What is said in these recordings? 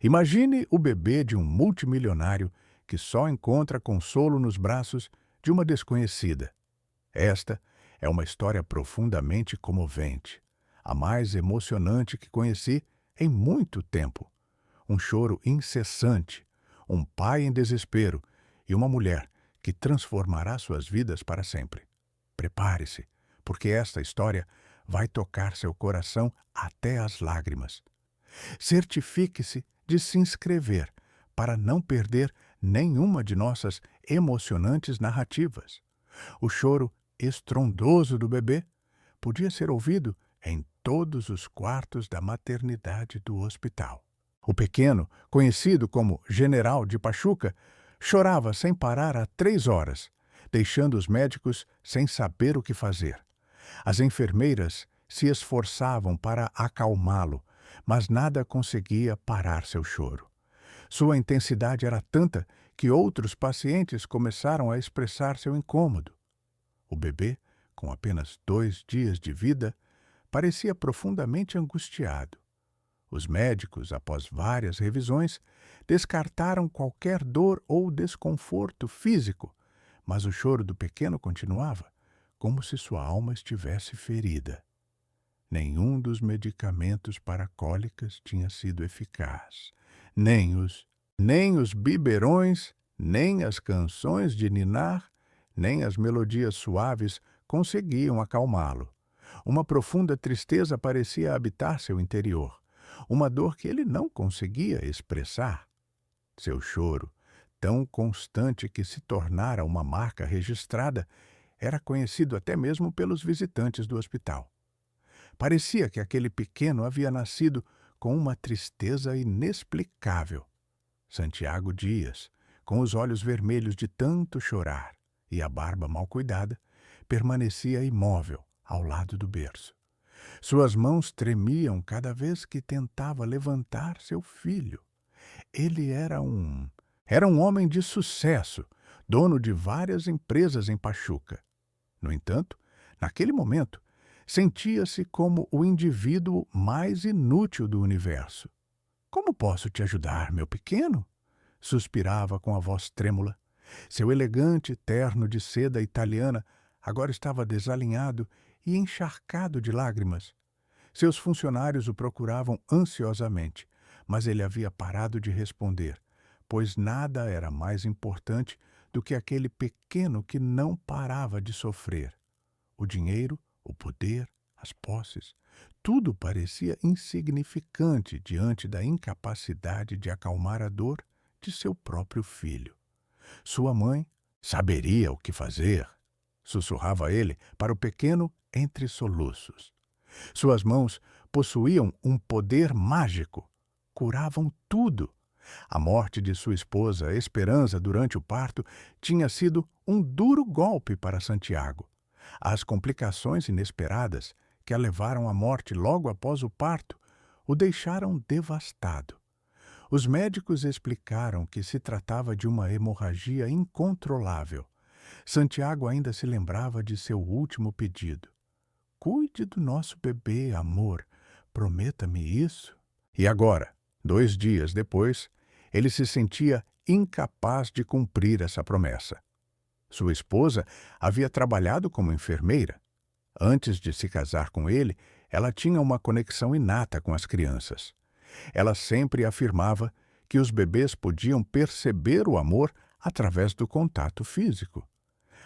Imagine o bebê de um multimilionário que só encontra consolo nos braços de uma desconhecida. Esta é uma história profundamente comovente, a mais emocionante que conheci em muito tempo. Um choro incessante, um pai em desespero e uma mulher que transformará suas vidas para sempre. Prepare-se, porque esta história vai tocar seu coração até as lágrimas. Certifique-se de se inscrever para não perder nenhuma de nossas emocionantes narrativas. O choro estrondoso do bebê podia ser ouvido em todos os quartos da maternidade do hospital. O pequeno, conhecido como General de Pachuca, chorava sem parar há 3 horas, deixando os médicos sem saber o que fazer. As enfermeiras se esforçavam para acalmá-lo, mas nada conseguia parar seu choro. Sua intensidade era tanta que outros pacientes começaram a expressar seu incômodo. O bebê, com apenas 2 dias de vida, parecia profundamente angustiado. Os médicos, após várias revisões, descartaram qualquer dor ou desconforto físico, mas o choro do pequeno continuava, como se sua alma estivesse ferida. Nenhum dos medicamentos para cólicas tinha sido eficaz. Nem os biberões, nem as canções de ninar, nem as melodias suaves conseguiam acalmá-lo. Uma profunda tristeza parecia habitar seu interior, uma dor que ele não conseguia expressar. Seu choro, tão constante que se tornara uma marca registrada, era conhecido até mesmo pelos visitantes do hospital. Parecia que aquele pequeno havia nascido com uma tristeza inexplicável. Santiago Dias, com os olhos vermelhos de tanto chorar e a barba mal cuidada, permanecia imóvel ao lado do berço. Suas mãos tremiam cada vez que tentava levantar seu filho. Ele era um homem de sucesso, dono de várias empresas em Pachuca. No entanto, naquele momento, sentia-se como o indivíduo mais inútil do universo. "Como posso te ajudar, meu pequeno?" suspirava com a voz trêmula. Seu elegante terno de seda italiana agora estava desalinhado e encharcado de lágrimas. Seus funcionários o procuravam ansiosamente, mas ele havia parado de responder, pois nada era mais importante do que aquele pequeno que não parava de sofrer. O dinheiro, o poder, as posses, tudo parecia insignificante diante da incapacidade de acalmar a dor de seu próprio filho. Sua mãe saberia o que fazer, sussurrava ele para o pequeno entre soluços. Suas mãos possuíam um poder mágico, curavam tudo. A morte de sua esposa, Esperança, durante o parto, tinha sido um duro golpe para Santiago. As complicações inesperadas, que a levaram à morte logo após o parto, o deixaram devastado. Os médicos explicaram que se tratava de uma hemorragia incontrolável. Santiago ainda se lembrava de seu último pedido. "Cuide do nosso bebê, amor. Prometa-me isso." E agora, 2 dias depois, ele se sentia incapaz de cumprir essa promessa. Sua esposa havia trabalhado como enfermeira. Antes de se casar com ele, ela tinha uma conexão inata com as crianças. Ela sempre afirmava que os bebês podiam perceber o amor através do contato físico.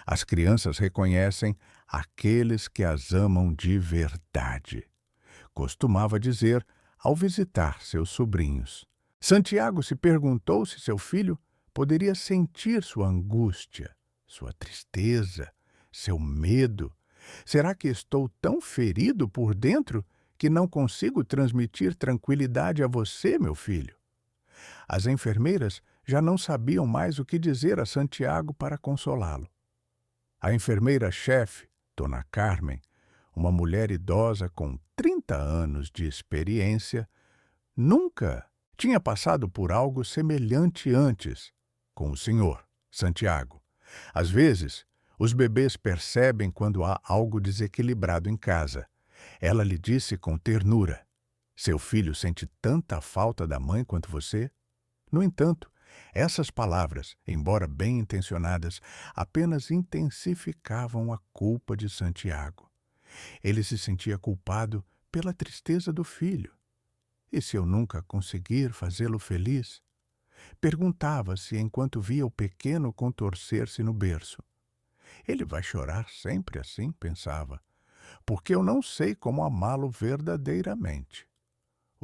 As crianças reconhecem aqueles que as amam de verdade, costumava dizer ao visitar seus sobrinhos. Santiago se perguntou se seu filho poderia sentir sua angústia, sua tristeza, seu medo. Será que estou tão ferido por dentro que não consigo transmitir tranquilidade a você, meu filho? As enfermeiras já não sabiam mais o que dizer a Santiago para consolá-lo. A enfermeira-chefe, Dona Carmen, uma mulher idosa com 30 anos de experiência, nunca tinha passado por algo semelhante antes com o senhor, Santiago. Às vezes, os bebês percebem quando há algo desequilibrado em casa. Ela lhe disse com ternura: Seu filho sente tanta falta da mãe quanto você? No entanto, essas palavras, embora bem intencionadas, apenas intensificavam a culpa de Santiago. Ele se sentia culpado pela tristeza do filho. E se eu nunca conseguir fazê-lo feliz? Perguntava-se enquanto via o pequeno contorcer-se no berço. Ele vai chorar sempre assim, pensava, porque eu não sei como amá-lo verdadeiramente.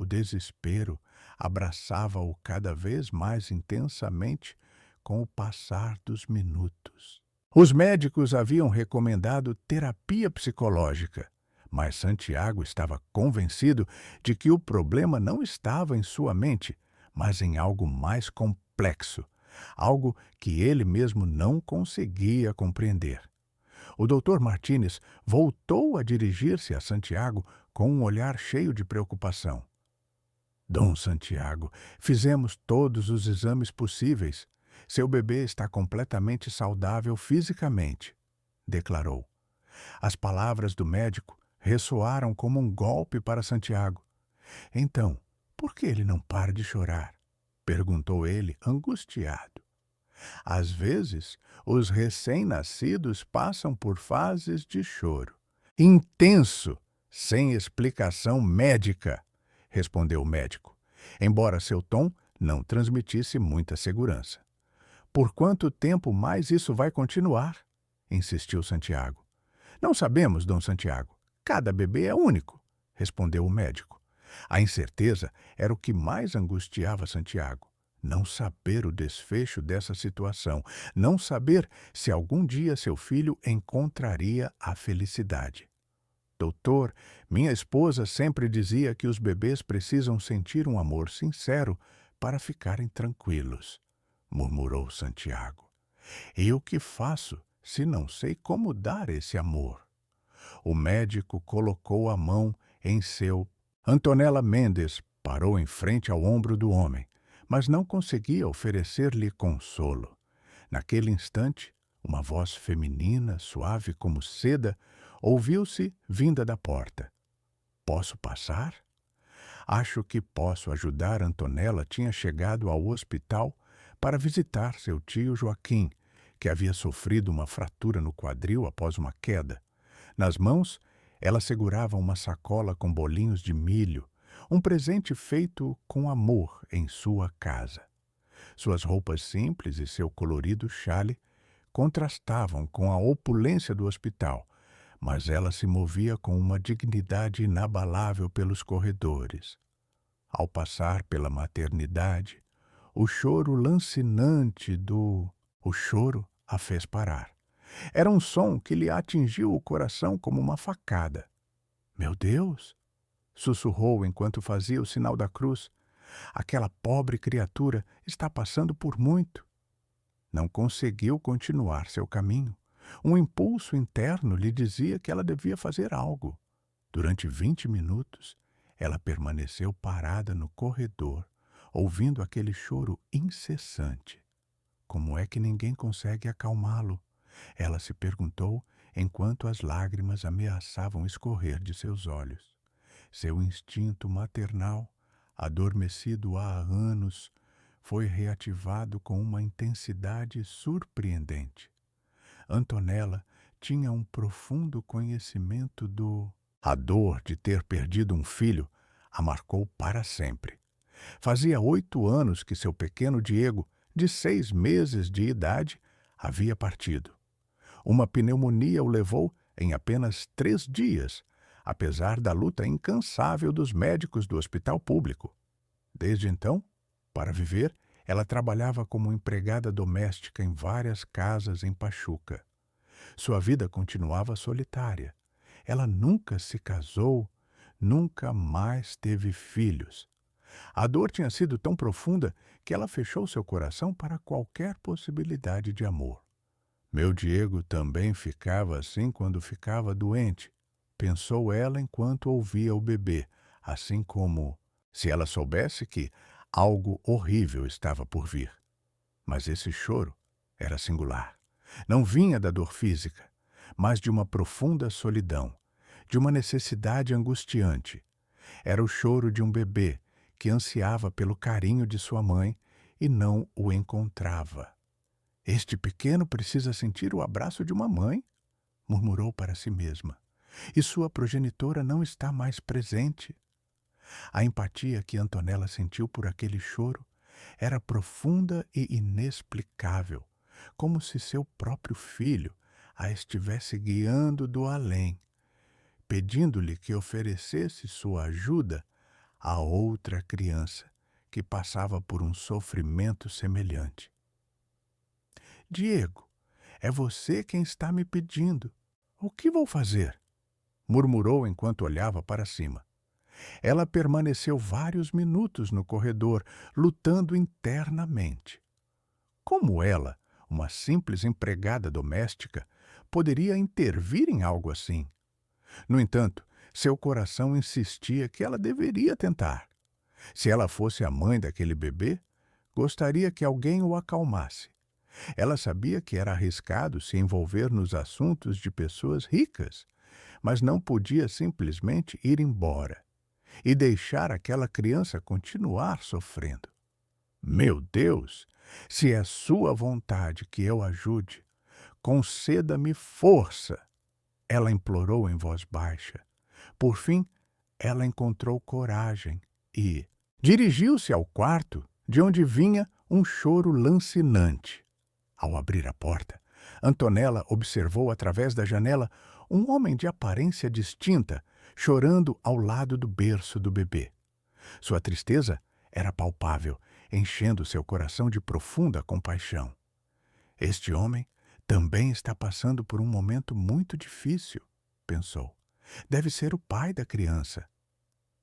O desespero abraçava-o cada vez mais intensamente com o passar dos minutos. Os médicos haviam recomendado terapia psicológica, mas Santiago estava convencido de que o problema não estava em sua mente, mas em algo mais complexo, algo que ele mesmo não conseguia compreender. O Dr. Martínez voltou a dirigir-se a Santiago com um olhar cheio de preocupação. Dom Santiago, fizemos todos os exames possíveis. Seu bebê está completamente saudável fisicamente, declarou. As palavras do médico ressoaram como um golpe para Santiago. Então, por que ele não para de chorar? Perguntou ele, angustiado. Às vezes, os recém-nascidos passam por fases de choro. Intenso, sem explicação médica, respondeu o médico, embora seu tom não transmitisse muita segurança. Por quanto tempo mais isso vai continuar? Insistiu Santiago. Não sabemos, Dom Santiago. Cada bebê é único, respondeu o médico. A incerteza era o que mais angustiava Santiago. Não saber o desfecho dessa situação, não saber se algum dia seu filho encontraria a felicidade. Doutor, minha esposa sempre dizia que os bebês precisam sentir um amor sincero para ficarem tranquilos, murmurou Santiago. E o que faço se não sei como dar esse amor? O médico colocou a mão em seu. Antonella Mendes parou em frente ao ombro do homem, mas não conseguia oferecer-lhe consolo. Naquele instante, uma voz feminina, suave como seda, ouviu-se vinda da porta. Posso passar? Acho que posso ajudar. Antonella tinha chegado ao hospital para visitar seu tio Joaquim, que havia sofrido uma fratura no quadril após uma queda. Nas mãos, ela segurava uma sacola com bolinhos de milho, um presente feito com amor em sua casa. Suas roupas simples e seu colorido chale contrastavam com a opulência do hospital, mas ela se movia com uma dignidade inabalável pelos corredores. Ao passar pela maternidade, o choro lancinante O choro a fez parar. Era um som que lhe atingiu o coração como uma facada. Meu Deus! Sussurrou enquanto fazia o sinal da cruz. Aquela pobre criatura está passando por muito. Não conseguiu continuar seu caminho. Um impulso interno lhe dizia que ela devia fazer algo. Durante 20 minutos, ela permaneceu parada no corredor, ouvindo aquele choro incessante. Como é que ninguém consegue acalmá-lo? Ela se perguntou enquanto as lágrimas ameaçavam escorrer de seus olhos. Seu instinto maternal, adormecido há anos, foi reativado com uma intensidade surpreendente. Antonella tinha um profundo conhecimento A dor de ter perdido um filho a marcou para sempre. Fazia 8 anos que seu pequeno Diego, de 6 meses de idade, havia partido. Uma pneumonia o levou em apenas 3 dias, apesar da luta incansável dos médicos do hospital público. Desde então, para viver, ela trabalhava como empregada doméstica em várias casas em Pachuca. Sua vida continuava solitária. Ela nunca se casou, nunca mais teve filhos. A dor tinha sido tão profunda que ela fechou seu coração para qualquer possibilidade de amor. Meu Diego também ficava assim quando ficava doente, pensou ela enquanto ouvia o bebê, assim como se ela soubesse que algo horrível estava por vir. Mas esse choro era singular. Não vinha da dor física, mas de uma profunda solidão, de uma necessidade angustiante. Era o choro de um bebê que ansiava pelo carinho de sua mãe e não o encontrava. Este pequeno precisa sentir o abraço de uma mãe, murmurou para si mesma. E sua progenitora não está mais presente. A empatia que Antonella sentiu por aquele choro era profunda e inexplicável, como se seu próprio filho a estivesse guiando do além, pedindo-lhe que oferecesse sua ajuda a outra criança que passava por um sofrimento semelhante. Diego, é você quem está me pedindo. O que vou fazer? Murmurou enquanto olhava para cima. Ela permaneceu vários minutos no corredor, lutando internamente. Como ela, uma simples empregada doméstica, poderia intervir em algo assim? No entanto, seu coração insistia que ela deveria tentar. Se ela fosse a mãe daquele bebê, gostaria que alguém o acalmasse. Ela sabia que era arriscado se envolver nos assuntos de pessoas ricas, mas não podia simplesmente ir embora e deixar aquela criança continuar sofrendo. Meu Deus, se é sua vontade que eu ajude, conceda-me força, ela implorou em voz baixa. Por fim, ela encontrou coragem e dirigiu-se ao quarto de onde vinha um choro lancinante. Ao abrir a porta, Antonella observou através da janela um homem de aparência distinta chorando ao lado do berço do bebê. Sua tristeza era palpável, enchendo seu coração de profunda compaixão. Este homem também está passando por um momento muito difícil, pensou. Deve ser o pai da criança.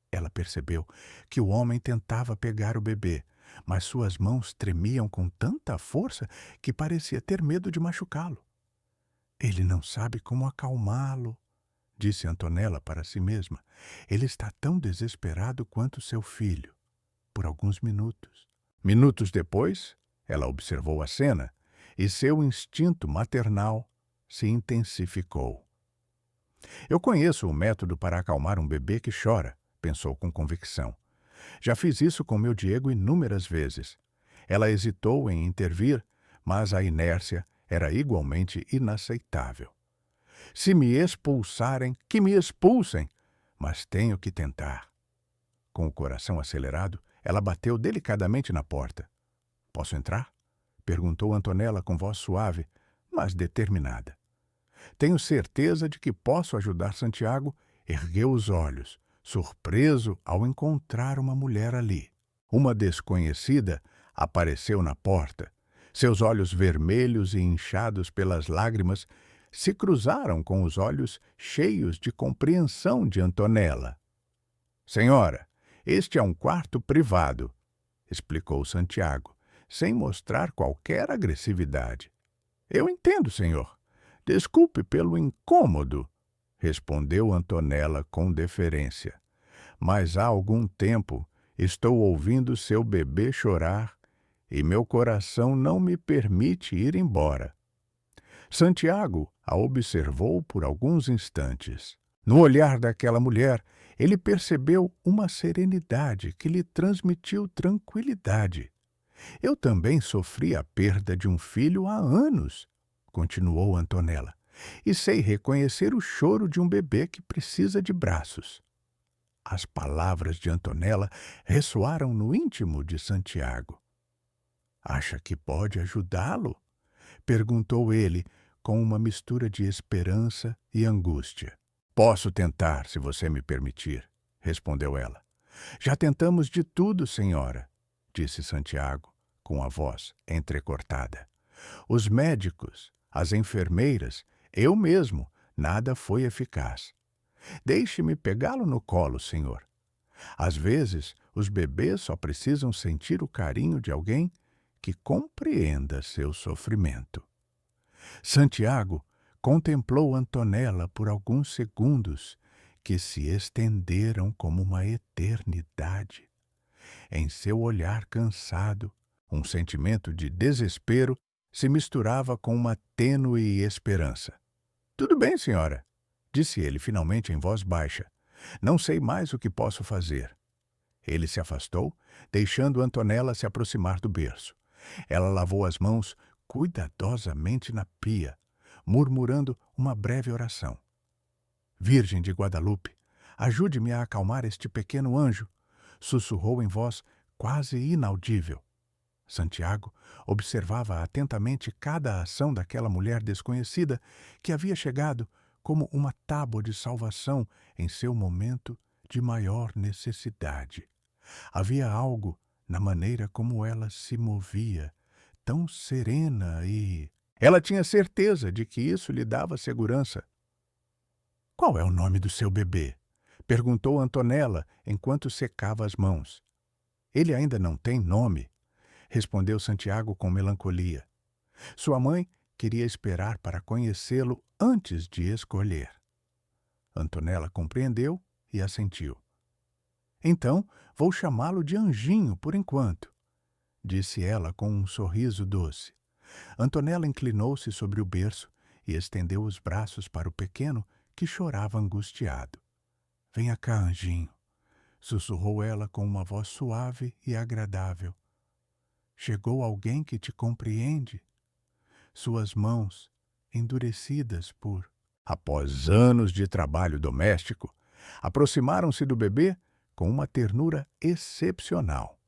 Ela percebeu que o homem tentava pegar o bebê, mas suas mãos tremiam com tanta força que parecia ter medo de machucá-lo. Ele não sabe como acalmá-lo, disse Antonella para si mesma. Ele está tão desesperado quanto seu filho. Por alguns minutos. Minutos depois, ela observou a cena e seu instinto maternal se intensificou. Eu conheço o método para acalmar um bebê que chora, pensou com convicção. Já fiz isso com meu Diego inúmeras vezes. Ela hesitou em intervir, mas a inércia era igualmente inaceitável. Se me expulsarem, que me expulsem, mas tenho que tentar. Com o coração acelerado, ela bateu delicadamente na porta. Posso entrar? Perguntou Antonella com voz suave, mas determinada. Tenho certeza de que posso ajudar Santiago. Ergueu os olhos, surpreso ao encontrar uma mulher ali. Uma desconhecida apareceu na porta. Seus olhos vermelhos e inchados pelas lágrimas se cruzaram com os olhos cheios de compreensão de Antonella. Senhora, este é um quarto privado, explicou Santiago, sem mostrar qualquer agressividade. Eu entendo, senhor. Desculpe pelo incômodo, respondeu Antonella com deferência. Mas há algum tempo estou ouvindo seu bebê chorar e meu coração não me permite ir embora. Santiago a observou por alguns instantes. No olhar daquela mulher, ele percebeu uma serenidade que lhe transmitiu tranquilidade. Eu também sofri a perda de um filho há anos, continuou Antonella, e sei reconhecer o choro de um bebê que precisa de braços. As palavras de Antonella ressoaram no íntimo de Santiago. Acha que pode ajudá-lo? Perguntou ele, com uma mistura de esperança e angústia. Posso tentar, se você me permitir, respondeu ela. Já tentamos de tudo, senhora, disse Santiago, com a voz entrecortada. Os médicos, as enfermeiras, eu mesmo, nada foi eficaz. Deixe-me pegá-lo no colo, senhor. Às vezes, os bebês só precisam sentir o carinho de alguém que compreenda seu sofrimento. Santiago contemplou Antonella por alguns segundos que se estenderam como uma eternidade. Em seu olhar cansado, um sentimento de desespero se misturava com uma tênue esperança. Tudo bem, senhora, disse ele finalmente em voz baixa, Não sei mais o que posso fazer. Ele se afastou, deixando Antonella se aproximar do berço. Ela lavou as mãos cuidadosamente na pia, murmurando uma breve oração. Virgem de Guadalupe, ajude-me a acalmar este pequeno anjo, sussurrou em voz quase inaudível. Santiago observava atentamente cada ação daquela mulher desconhecida que havia chegado como uma tábua de salvação em seu momento de maior necessidade. Havia algo na maneira como ela se movia, tão serena e... Ela tinha certeza de que isso lhe dava segurança. "Qual é o nome do seu bebê?" perguntou Antonella enquanto secava as mãos. "Ele ainda não tem nome", respondeu Santiago com melancolia. Sua mãe queria esperar para conhecê-lo antes de escolher. Antonella compreendeu e assentiu. "Então, vou chamá-lo de Anjinho por enquanto", disse ela com um sorriso doce. Antonella inclinou-se sobre o berço e estendeu os braços para o pequeno que chorava angustiado. "Venha cá, Anjinho", sussurrou ela com uma voz suave e agradável. "Chegou alguém que te compreende?" Suas mãos, endurecidas por... Após anos de trabalho doméstico, aproximaram-se do bebê com uma ternura excepcional.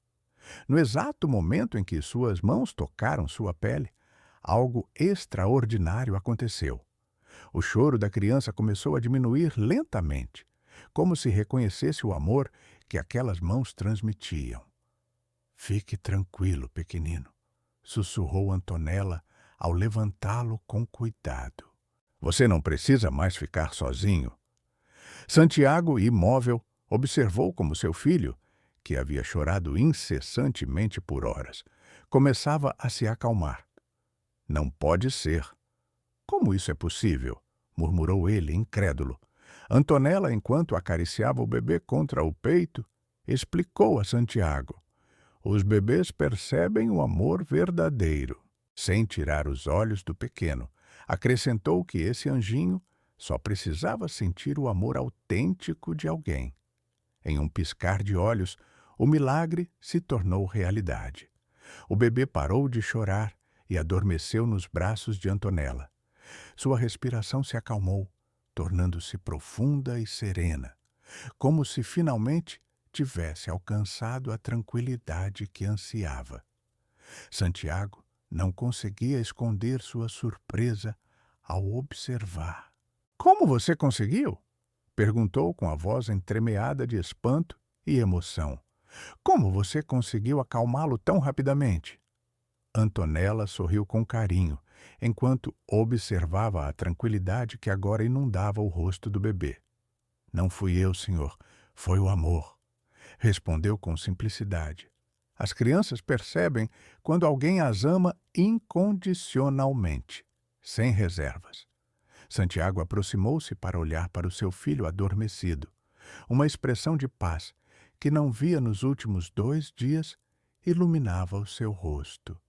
No exato momento em que suas mãos tocaram sua pele, algo extraordinário aconteceu. O choro da criança começou a diminuir lentamente, como se reconhecesse o amor que aquelas mãos transmitiam. "Fique tranquilo, pequenino", sussurrou Antonella ao levantá-lo com cuidado. "Você não precisa mais ficar sozinho." Santiago, imóvel, observou como seu filho, que havia chorado incessantemente por horas, começava a se acalmar. "Não pode ser." "Como isso é possível?" murmurou ele, incrédulo. Antonella, enquanto acariciava o bebê contra o peito, explicou a Santiago. "Os bebês percebem o amor verdadeiro." Sem tirar os olhos do pequeno, acrescentou que esse anjinho só precisava sentir o amor autêntico de alguém. Em um piscar de olhos, o milagre se tornou realidade. O bebê parou de chorar e adormeceu nos braços de Antonella. Sua respiração se acalmou, tornando-se profunda e serena, como se finalmente tivesse alcançado a tranquilidade que ansiava. Santiago não conseguia esconder sua surpresa ao observar. "Como você conseguiu?" perguntou com a voz entremeada de espanto e emoção. "Como você conseguiu acalmá-lo tão rapidamente?" Antonella sorriu com carinho, enquanto observava a tranquilidade que agora inundava o rosto do bebê. "Não fui eu, senhor, foi o amor", respondeu com simplicidade. As crianças percebem quando alguém as ama incondicionalmente, sem reservas. Santiago aproximou-se para olhar para o seu filho adormecido. Uma expressão de paz, que não via nos últimos 2 dias, iluminava o seu rosto.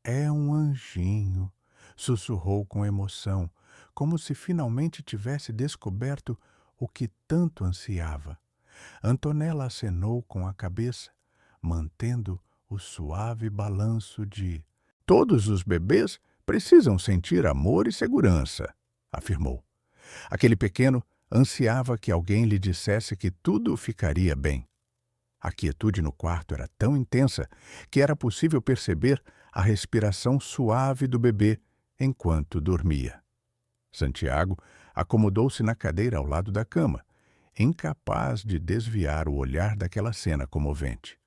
"É um anjinho", sussurrou com emoção, como se finalmente tivesse descoberto o que tanto ansiava. Antonella acenou com a cabeça, mantendo o suave balanço de... "Todos os bebês precisam sentir amor e segurança", afirmou. Aquele pequeno ansiava que alguém lhe dissesse que tudo ficaria bem. A quietude no quarto era tão intensa que era possível perceber a respiração suave do bebê enquanto dormia. Santiago acomodou-se na cadeira ao lado da cama, incapaz de desviar o olhar daquela cena comovente.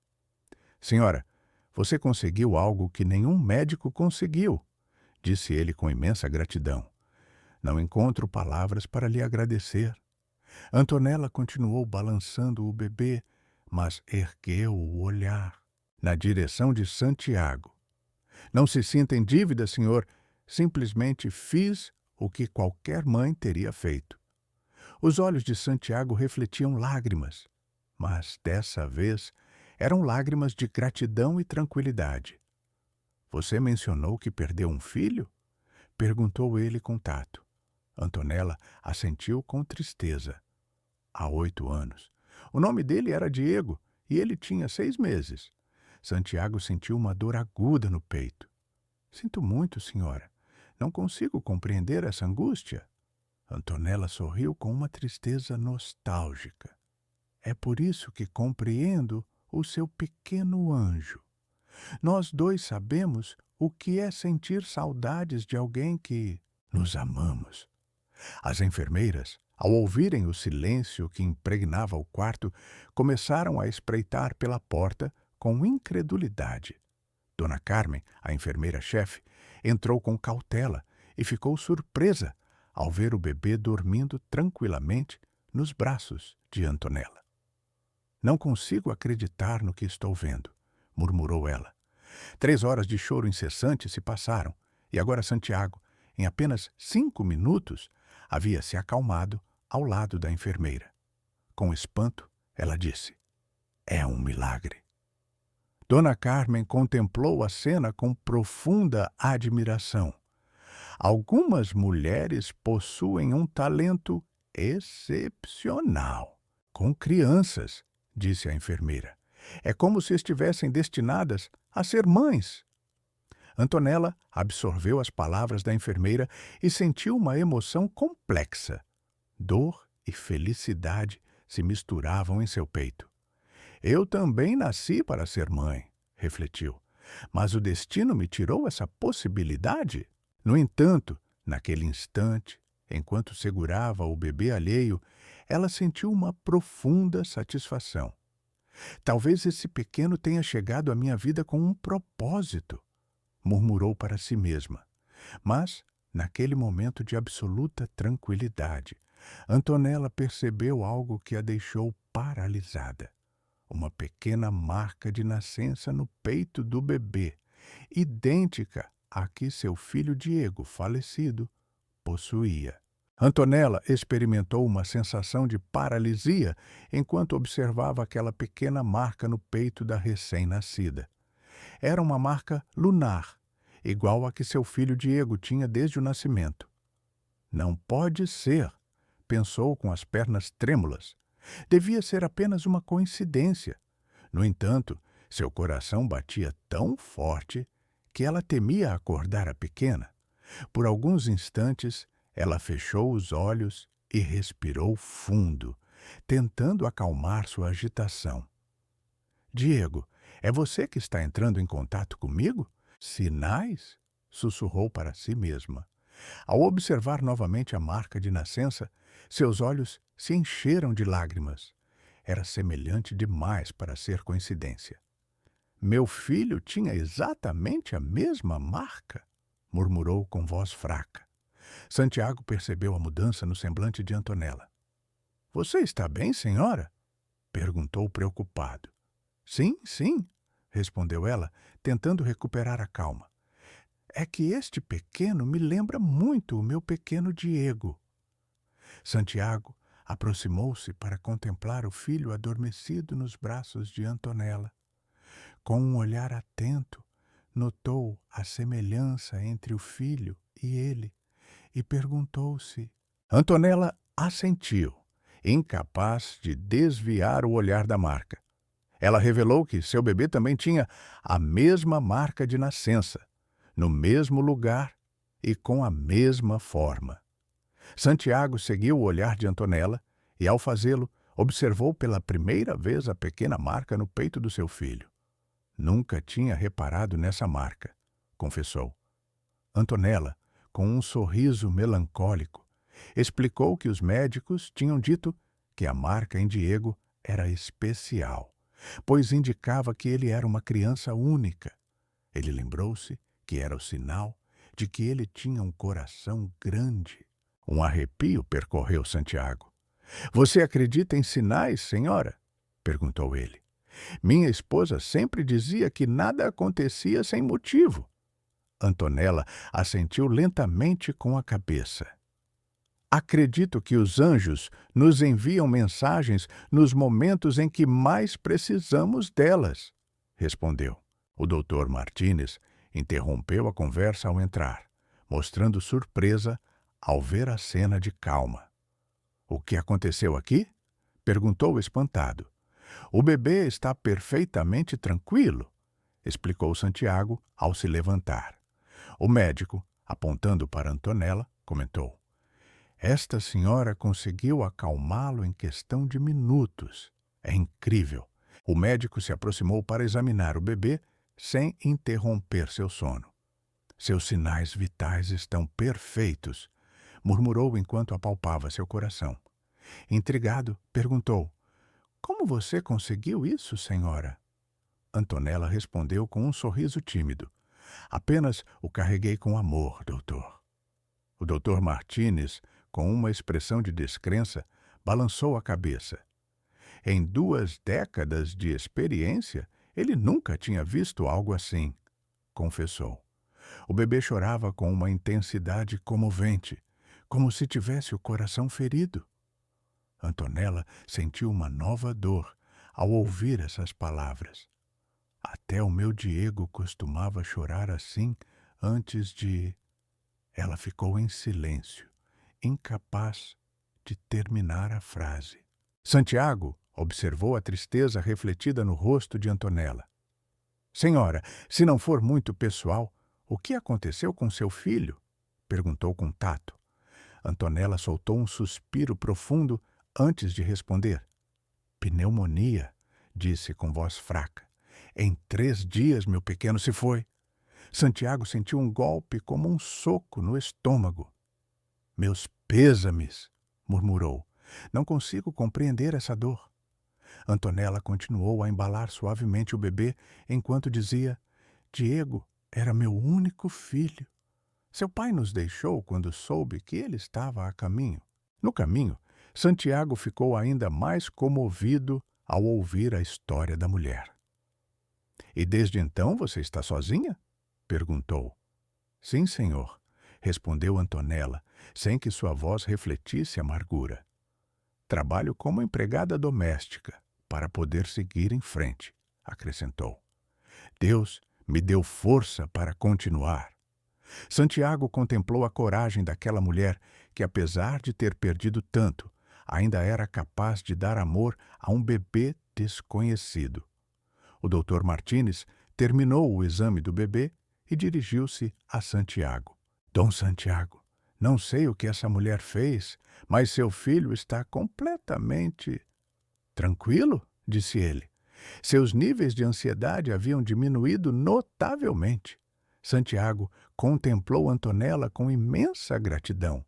"Senhora, você conseguiu algo que nenhum médico conseguiu", disse ele com imensa gratidão. "Não encontro palavras para lhe agradecer." Antonella continuou balançando o bebê, mas ergueu o olhar na direção de Santiago. "Não se sinta em dívida, senhor. Simplesmente fiz o que qualquer mãe teria feito." Os olhos de Santiago refletiam lágrimas, mas dessa vez eram lágrimas de gratidão e tranquilidade. "Você mencionou que perdeu um filho?" perguntou ele com tato. Antonella assentiu com tristeza. há 8 anos. O nome dele era Diego e ele tinha 6 meses. Santiago sentiu uma dor aguda no peito. Sinto muito, senhora. Não consigo compreender essa angústia. Antonella sorriu com uma tristeza nostálgica. É por isso que compreendo o seu pequeno anjo. Nós dois sabemos o que é sentir saudades de alguém que nos amamos. As enfermeiras, ao ouvirem o silêncio que impregnava o quarto, começaram a espreitar pela porta com incredulidade. Dona Carmen, a enfermeira-chefe, entrou com cautela e ficou surpresa ao ver o bebê dormindo tranquilamente nos braços de Antonella. Não consigo acreditar no que estou vendo, murmurou ela. 3 horas de choro incessante se passaram, e agora Santiago, em apenas 5 minutos, havia se acalmado ao lado da enfermeira. Com espanto, ela disse: "É um milagre." Dona Carmen contemplou a cena com profunda admiração. Algumas mulheres possuem um talento excepcional com crianças, disse a enfermeira. É como se estivessem destinadas a ser mães. Antonella absorveu as palavras da enfermeira e sentiu uma emoção complexa. Dor e felicidade se misturavam em seu peito. Eu também nasci para ser mãe, refletiu. Mas o destino me tirou essa possibilidade? No entanto, naquele instante, enquanto segurava o bebê alheio, ela sentiu uma profunda satisfação. Talvez esse pequeno tenha chegado à minha vida com um propósito, murmurou para si mesma. Mas, naquele momento de absoluta tranquilidade, Antonella percebeu algo que a deixou paralisada. Uma pequena marca de nascença no peito do bebê, idêntica à que seu filho Diego, falecido, possuía. Antonella experimentou uma sensação de paralisia enquanto observava aquela pequena marca no peito da recém-nascida. Era uma marca lunar, igual a que seu filho Diego tinha desde o nascimento. Não pode ser, pensou com as pernas trêmulas. Devia ser apenas uma coincidência. No entanto, seu coração batia tão forte que ela temia acordar a pequena. Por alguns instantes, ela fechou os olhos e respirou fundo, tentando acalmar sua agitação. Diego, é você que está entrando em contato comigo? Sinais? Sussurrou para si mesma. Ao observar novamente a marca de nascença, seus olhos se encheram de lágrimas. Era semelhante demais para ser coincidência. Meu filho tinha exatamente a mesma marca? Murmurou com voz fraca. Santiago percebeu a mudança no semblante de Antonella. Você está bem, senhora? Perguntou preocupado. Sim, sim, respondeu ela, tentando recuperar a calma. É que este pequeno me lembra muito o meu pequeno Diego. Santiago aproximou-se para contemplar o filho adormecido nos braços de Antonella. Com um olhar atento, notou a semelhança entre o filho e ele e perguntou-se. Antonella assentiu, incapaz de desviar o olhar da marca. Ela revelou que seu bebê também tinha a mesma marca de nascença, no mesmo lugar e com a mesma forma. Santiago seguiu o olhar de Antonella e, ao fazê-lo, observou pela primeira vez a pequena marca no peito do seu filho. Nunca tinha reparado nessa marca, confessou. Antonella, com um sorriso melancólico, explicou que os médicos tinham dito que a marca em Diego era especial, pois indicava que ele era uma criança única. Ele lembrou-se que era o sinal de que ele tinha um coração grande. Um arrepio percorreu Santiago. Você acredita em sinais, senhora? Perguntou ele. Minha esposa sempre dizia que nada acontecia sem motivo. Antonella assentiu lentamente com a cabeça. Acredito que os anjos nos enviam mensagens nos momentos em que mais precisamos delas, respondeu. O doutor Martínez interrompeu a conversa ao entrar, mostrando surpresa ao ver a cena de calma. O que aconteceu aqui? Perguntou espantado. O bebê está perfeitamente tranquilo, explicou Santiago ao se levantar. O médico, apontando para Antonella, comentou: Esta senhora conseguiu acalmá-lo em questão de minutos. É incrível. O médico se aproximou para examinar o bebê sem interromper seu sono. Seus sinais vitais estão perfeitos, murmurou enquanto apalpava seu coração. Intrigado, perguntou: Como você conseguiu isso, senhora? Antonella respondeu com um sorriso tímido. Apenas o carreguei com amor, doutor. O doutor Martínez, com uma expressão de descrença, balançou a cabeça. Em 2 décadas de experiência, ele nunca tinha visto algo assim, confessou. O bebê chorava com uma intensidade comovente, como se tivesse o coração ferido. Antonella sentiu uma nova dor ao ouvir essas palavras. Até o meu Diego costumava chorar assim antes de... Ela ficou em silêncio, incapaz de terminar a frase. Santiago observou a tristeza refletida no rosto de Antonella. Senhora, se não for muito pessoal, o que aconteceu com seu filho? Perguntou com tato. Antonella soltou um suspiro profundo antes de responder. Pneumonia, disse com voz fraca. Em 3 dias, meu pequeno se foi. Santiago sentiu um golpe como um soco no estômago. Meus pêsames, murmurou. Não consigo compreender essa dor. Antonella continuou a embalar suavemente o bebê enquanto dizia: Diego era meu único filho. Seu pai nos deixou quando soube que ele estava a caminho. No caminho, Santiago ficou ainda mais comovido ao ouvir a história da mulher. E desde então você está sozinha? Perguntou. Sim, senhor, respondeu Antonella, sem que sua voz refletisse amargura. Trabalho como empregada doméstica, para poder seguir em frente, acrescentou. Deus me deu força para continuar. Santiago contemplou a coragem daquela mulher que, apesar de ter perdido tanto, ainda era capaz de dar amor a um bebê desconhecido. O Dr. Martínez terminou o exame do bebê e dirigiu-se a Santiago. Dom Santiago, não sei o que essa mulher fez, mas seu filho está completamente... Tranquilo? Disse ele. Seus níveis de ansiedade haviam diminuído notavelmente. Santiago contemplou Antonella com imensa gratidão.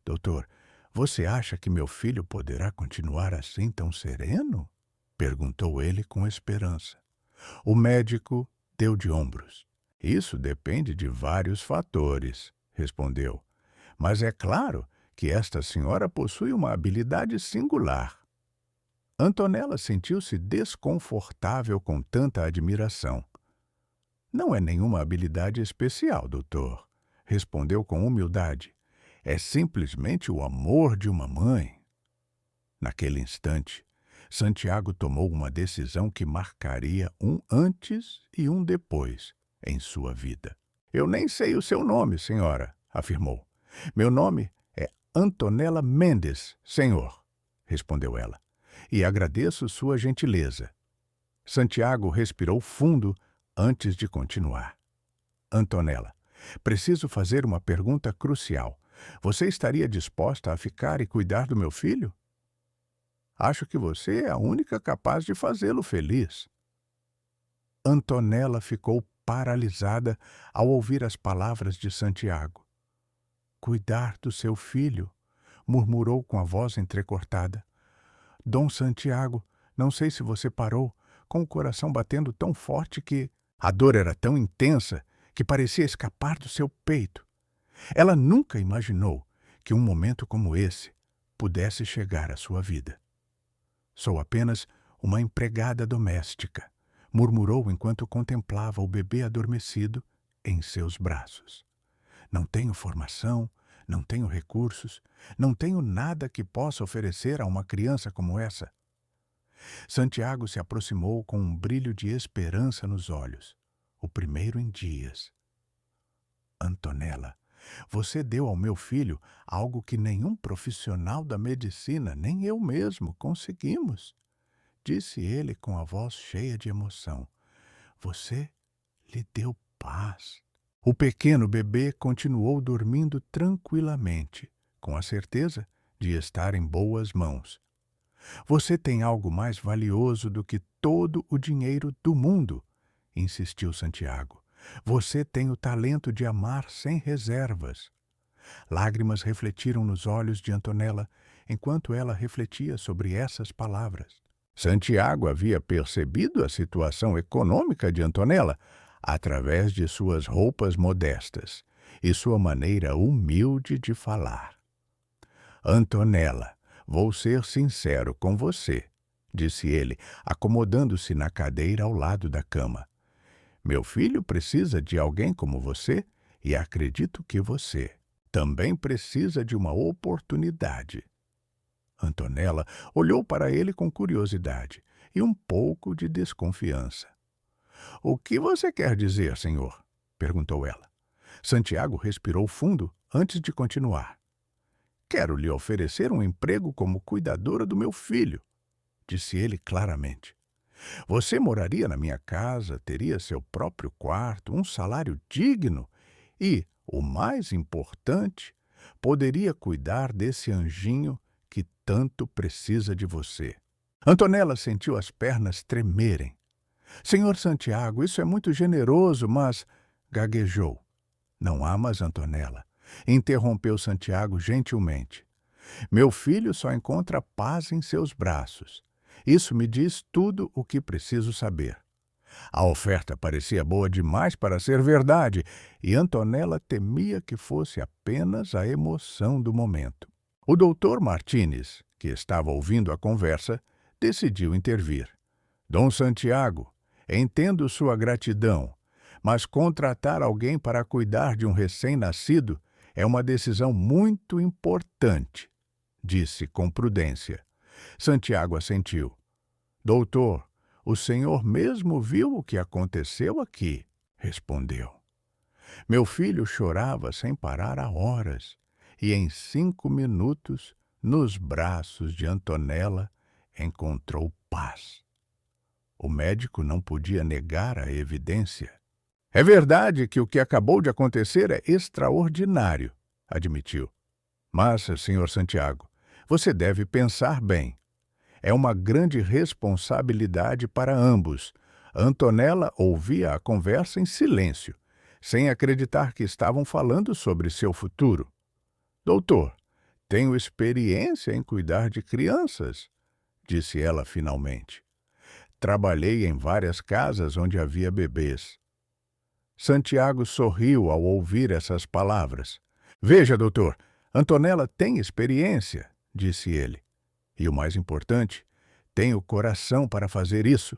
Doutor, você acha que meu filho poderá continuar assim tão sereno? Perguntou ele com esperança. O médico deu de ombros. Isso depende de vários fatores, respondeu. Mas é claro que esta senhora possui uma habilidade singular. Antonella sentiu-se desconfortável com tanta admiração. Não é nenhuma habilidade especial, doutor, respondeu com humildade. É simplesmente o amor de uma mãe. Naquele instante, Santiago tomou uma decisão que marcaria um antes e um depois em sua vida. Eu nem sei o seu nome, senhora, afirmou. Meu nome é Antonella Mendes, senhor, respondeu ela, e agradeço sua gentileza. Santiago respirou fundo antes de continuar. Antonella, preciso fazer uma pergunta crucial. Você estaria disposta a ficar e cuidar do meu filho? Acho que você é a única capaz de fazê-lo feliz. Antonella ficou paralisada ao ouvir as palavras de Santiago. Cuidar do seu filho, murmurou com a voz entrecortada. Dom Santiago, não sei se você parou, com o coração batendo tão forte que... A dor era tão intensa que parecia escapar do seu peito. Ela nunca imaginou que um momento como esse pudesse chegar à sua vida. Sou apenas uma empregada doméstica, murmurou enquanto contemplava o bebê adormecido em seus braços. Não tenho formação, não tenho recursos, não tenho nada que possa oferecer a uma criança como essa. Santiago se aproximou com um brilho de esperança nos olhos, o primeiro em dias. Antonella, Você deu ao meu filho algo que nenhum profissional da medicina, nem eu mesmo, conseguimos, disse ele com a voz cheia de emoção. Você lhe deu paz. O pequeno bebê continuou dormindo tranquilamente, com a certeza de estar em boas mãos. Você tem algo mais valioso do que todo o dinheiro do mundo, insistiu Santiago. Você tem o talento de amar sem reservas. Lágrimas refletiram nos olhos de Antonella enquanto ela refletia sobre essas palavras. Santiago havia percebido a situação econômica de Antonella através de suas roupas modestas e sua maneira humilde de falar. Antonella, vou ser sincero com você, disse ele, acomodando-se na cadeira ao lado da cama. Meu filho precisa de alguém como você e acredito que você também precisa de uma oportunidade. Antonella olhou para ele com curiosidade e um pouco de desconfiança. O que você quer dizer, senhor? Perguntou ela. Santiago respirou fundo antes de continuar. Quero lhe oferecer um emprego como cuidadora do meu filho, disse ele claramente. Você moraria na minha casa, teria seu próprio quarto, um salário digno e, o mais importante, poderia cuidar desse anjinho que tanto precisa de você. Antonella sentiu as pernas tremerem. Senhor Santiago, isso é muito generoso, mas... gaguejou. Não amas Antonella? Interrompeu Santiago gentilmente. Meu filho só encontra paz em seus braços. Isso me diz tudo o que preciso saber. A oferta parecia boa demais para ser verdade, e Antonella temia que fosse apenas a emoção do momento. O doutor Martínez, que estava ouvindo a conversa, decidiu intervir. Dom Santiago, entendo sua gratidão, mas contratar alguém para cuidar de um recém-nascido é uma decisão muito importante, disse com prudência. Santiago assentiu. Doutor, o senhor mesmo viu o que aconteceu aqui, respondeu. Meu filho chorava sem parar há horas, e em 5 minutos, nos braços de Antonella, encontrou paz. O médico não podia negar a evidência. É verdade que o que acabou de acontecer é extraordinário, admitiu. Mas, senhor Santiago, você deve pensar bem. É uma grande responsabilidade para ambos. Antonella ouvia a conversa em silêncio, sem acreditar que estavam falando sobre seu futuro. Doutor, tenho experiência em cuidar de crianças, disse ela finalmente. Trabalhei em várias casas onde havia bebês. Santiago sorriu ao ouvir essas palavras. Veja, doutor, Antonella tem experiência, disse ele. E o mais importante, tem o coração para fazer isso.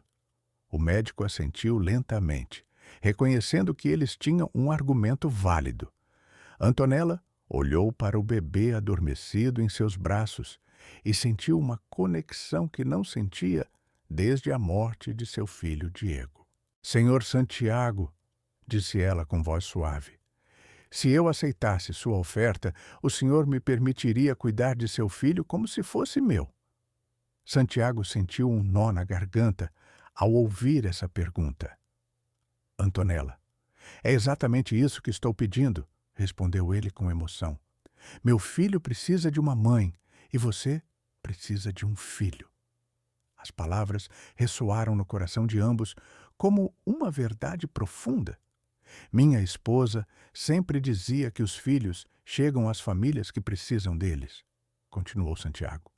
O médico assentiu lentamente, reconhecendo que eles tinham um argumento válido. Antonella olhou para o bebê adormecido em seus braços e sentiu uma conexão que não sentia desde a morte de seu filho Diego. Senhor Santiago, disse ela com voz suave, se eu aceitasse sua oferta, o senhor me permitiria cuidar de seu filho como se fosse meu. Santiago sentiu um nó na garganta ao ouvir essa pergunta. Antonella, é exatamente isso que estou pedindo, respondeu ele com emoção. Meu filho precisa de uma mãe e você precisa de um filho. As palavras ressoaram no coração de ambos como uma verdade profunda. Minha esposa sempre dizia que os filhos chegam às famílias que precisam deles, continuou Santiago.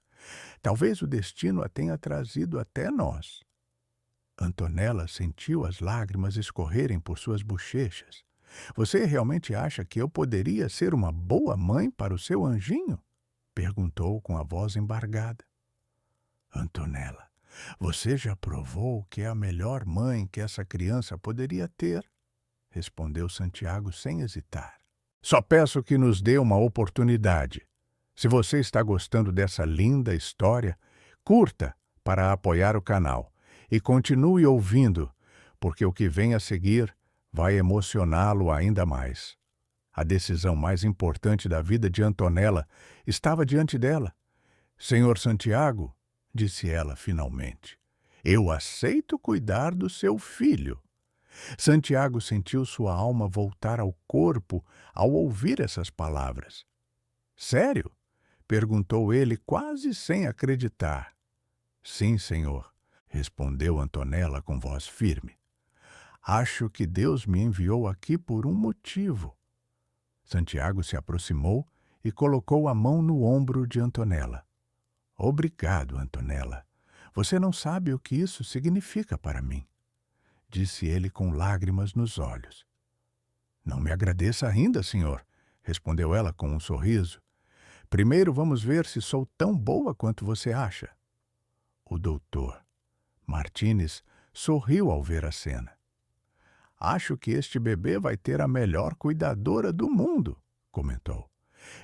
Talvez o destino a tenha trazido até nós. Antonella sentiu as lágrimas escorrerem por suas bochechas. Você realmente acha que eu poderia ser uma boa mãe para o seu anjinho? Perguntou com a voz embargada. Antonella, você já provou que é a melhor mãe que essa criança poderia ter? Respondeu Santiago sem hesitar. Só peço que nos dê uma oportunidade. Se você está gostando dessa linda história, curta para apoiar o canal e continue ouvindo, porque o que vem a seguir vai emocioná-lo ainda mais. A decisão mais importante da vida de Antonella estava diante dela. Senhor Santiago, disse ela finalmente, eu aceito cuidar do seu filho. Santiago sentiu sua alma voltar ao corpo ao ouvir essas palavras. Sério? Perguntou ele quase sem acreditar. Sim, senhor, respondeu Antonella com voz firme. Acho que Deus me enviou aqui por um motivo. Santiago se aproximou e colocou a mão no ombro de Antonella. Obrigado, Antonella. Você não sabe o que isso significa para mim, disse ele com lágrimas nos olhos. Não me agradeça ainda, senhor, respondeu ela com um sorriso. Primeiro vamos ver se sou tão boa quanto você acha. O doutor Martínez sorriu ao ver a cena. Acho que este bebê vai ter a melhor cuidadora do mundo, comentou.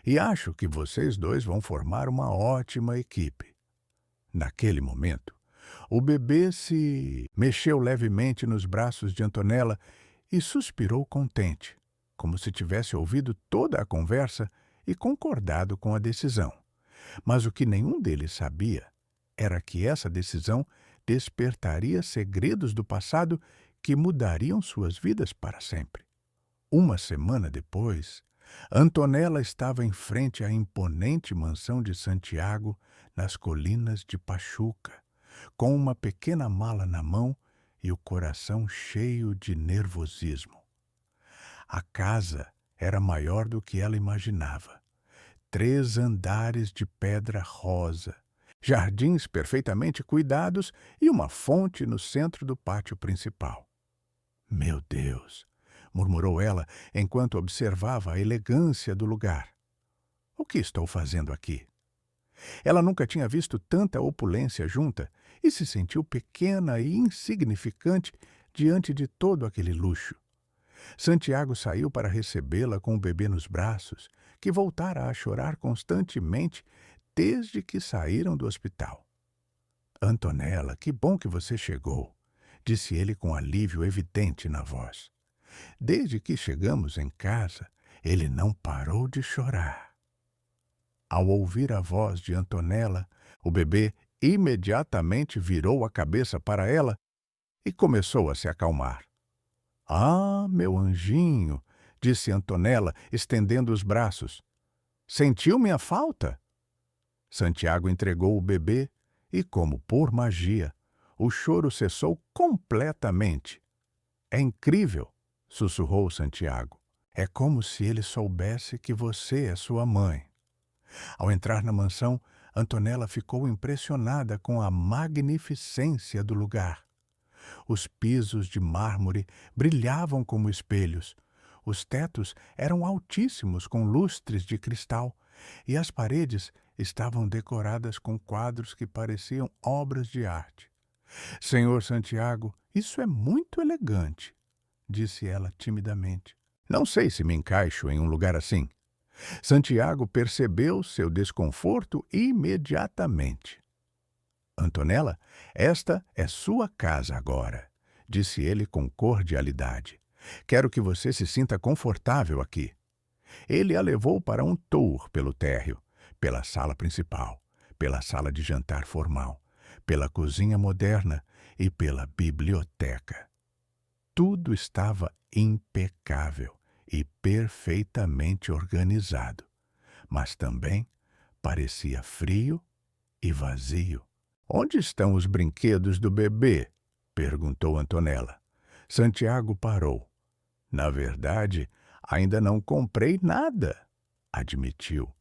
E acho que vocês dois vão formar uma ótima equipe. Naquele momento, o bebê se mexeu levemente nos braços de Antonella e suspirou contente, como se tivesse ouvido toda a conversa e concordado com a decisão. Mas o que nenhum deles sabia era que essa decisão despertaria segredos do passado que mudariam suas vidas para sempre. Uma semana depois, Antonella estava em frente à imponente mansão de Santiago, nas colinas de Pachuca, com uma pequena mala na mão e o coração cheio de nervosismo. A casa era maior do que ela imaginava. 3 andares de pedra rosa, jardins perfeitamente cuidados e uma fonte no centro do pátio principal. Meu Deus! Murmurou ela enquanto observava a elegância do lugar. O que estou fazendo aqui? Ela nunca tinha visto tanta opulência junta e se sentiu pequena e insignificante diante de todo aquele luxo. Santiago saiu para recebê-la com o bebê nos braços, que voltara a chorar constantemente desde que saíram do hospital. Antonella, que bom que você chegou, disse ele com alívio evidente na voz. Desde que chegamos em casa, ele não parou de chorar. Ao ouvir a voz de Antonella, o bebê imediatamente virou a cabeça para ela e começou a se acalmar. Ah, meu anjinho, disse Antonella, estendendo os braços. Sentiu minha falta? Santiago entregou o bebê e, como por magia, o choro cessou completamente. É incrível, sussurrou Santiago. É como se ele soubesse que você é sua mãe. Ao entrar na mansão, Antonella ficou impressionada com a magnificência do lugar. Os pisos de mármore brilhavam como espelhos. Os tetos eram altíssimos com lustres de cristal e as paredes estavam decoradas com quadros que pareciam obras de arte. Senhor Santiago, isso é muito elegante, disse ela timidamente. Não sei se me encaixo em um lugar assim. Santiago percebeu seu desconforto imediatamente. Antonella, esta é sua casa agora, disse ele com cordialidade. Quero que você se sinta confortável aqui. Ele a levou para um tour pelo térreo, pela sala principal, pela sala de jantar formal, pela cozinha moderna e pela biblioteca. Tudo estava impecável e perfeitamente organizado, mas também parecia frio e vazio. Onde estão os brinquedos do bebê? Perguntou Antonella. Santiago parou. Na verdade, ainda não comprei nada, admitiu.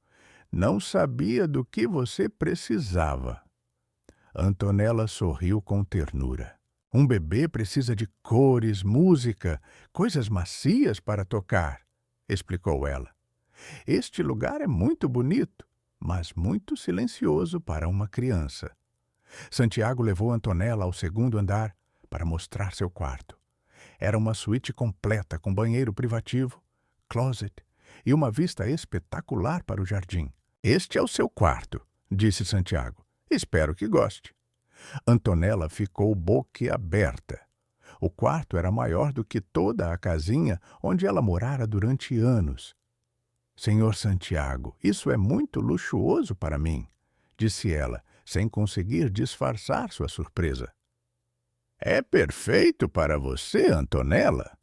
Não sabia do que você precisava. Antonella sorriu com ternura. Um bebê precisa de cores, música, coisas macias para tocar, explicou ela. Este lugar é muito bonito, mas muito silencioso para uma criança. Santiago levou Antonella ao 2º andar para mostrar seu quarto. Era uma suíte completa com banheiro privativo, closet e uma vista espetacular para o jardim. Este é o seu quarto, disse Santiago. Espero que goste. Antonella ficou boquiaberta. O quarto era maior do que toda a casinha onde ela morara durante anos. Senhor Santiago, isso é muito luxuoso para mim, disse ela, sem conseguir disfarçar sua surpresa. É perfeito para você, Antonella,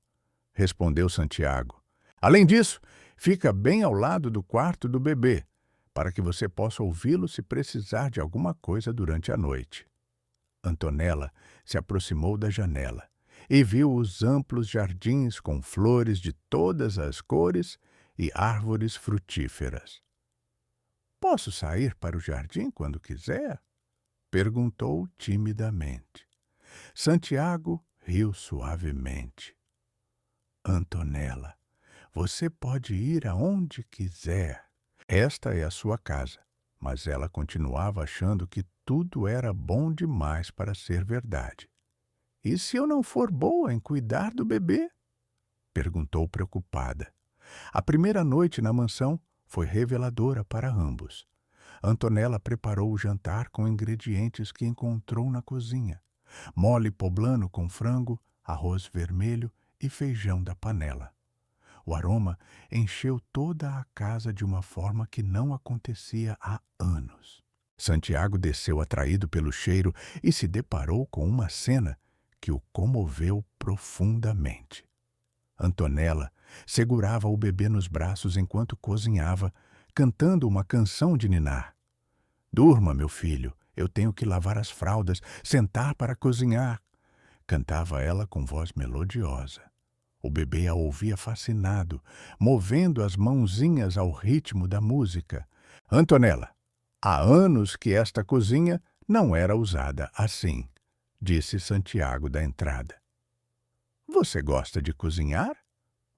respondeu Santiago. Além disso, fica bem ao lado do quarto do bebê, para que você possa ouvi-lo se precisar de alguma coisa durante a noite. Antonella se aproximou da janela e viu os amplos jardins com flores de todas as cores e árvores frutíferas. Posso sair para o jardim quando quiser? Perguntou timidamente. Santiago riu suavemente. Antonella, você pode ir aonde quiser. Esta é a sua casa. Mas ela continuava achando que tudo era bom demais para ser verdade. E se eu não for boa em cuidar do bebê? Perguntou preocupada. A primeira noite na mansão foi reveladora para ambos. Antonella preparou o jantar com ingredientes que encontrou na cozinha. Mole poblano com frango, arroz vermelho e feijão da panela. O aroma encheu toda a casa de uma forma que não acontecia há anos. Santiago desceu atraído pelo cheiro e se deparou com uma cena que o comoveu profundamente. Antonella segurava o bebê nos braços enquanto cozinhava, cantando uma canção de ninar. Durma, meu filho, eu tenho que lavar as fraldas, sentar para cozinhar, cantava ela com voz melodiosa. O bebê a ouvia fascinado, movendo as mãozinhas ao ritmo da música. Antonella, há anos que esta cozinha não era usada assim, disse Santiago da entrada. Você gosta de cozinhar?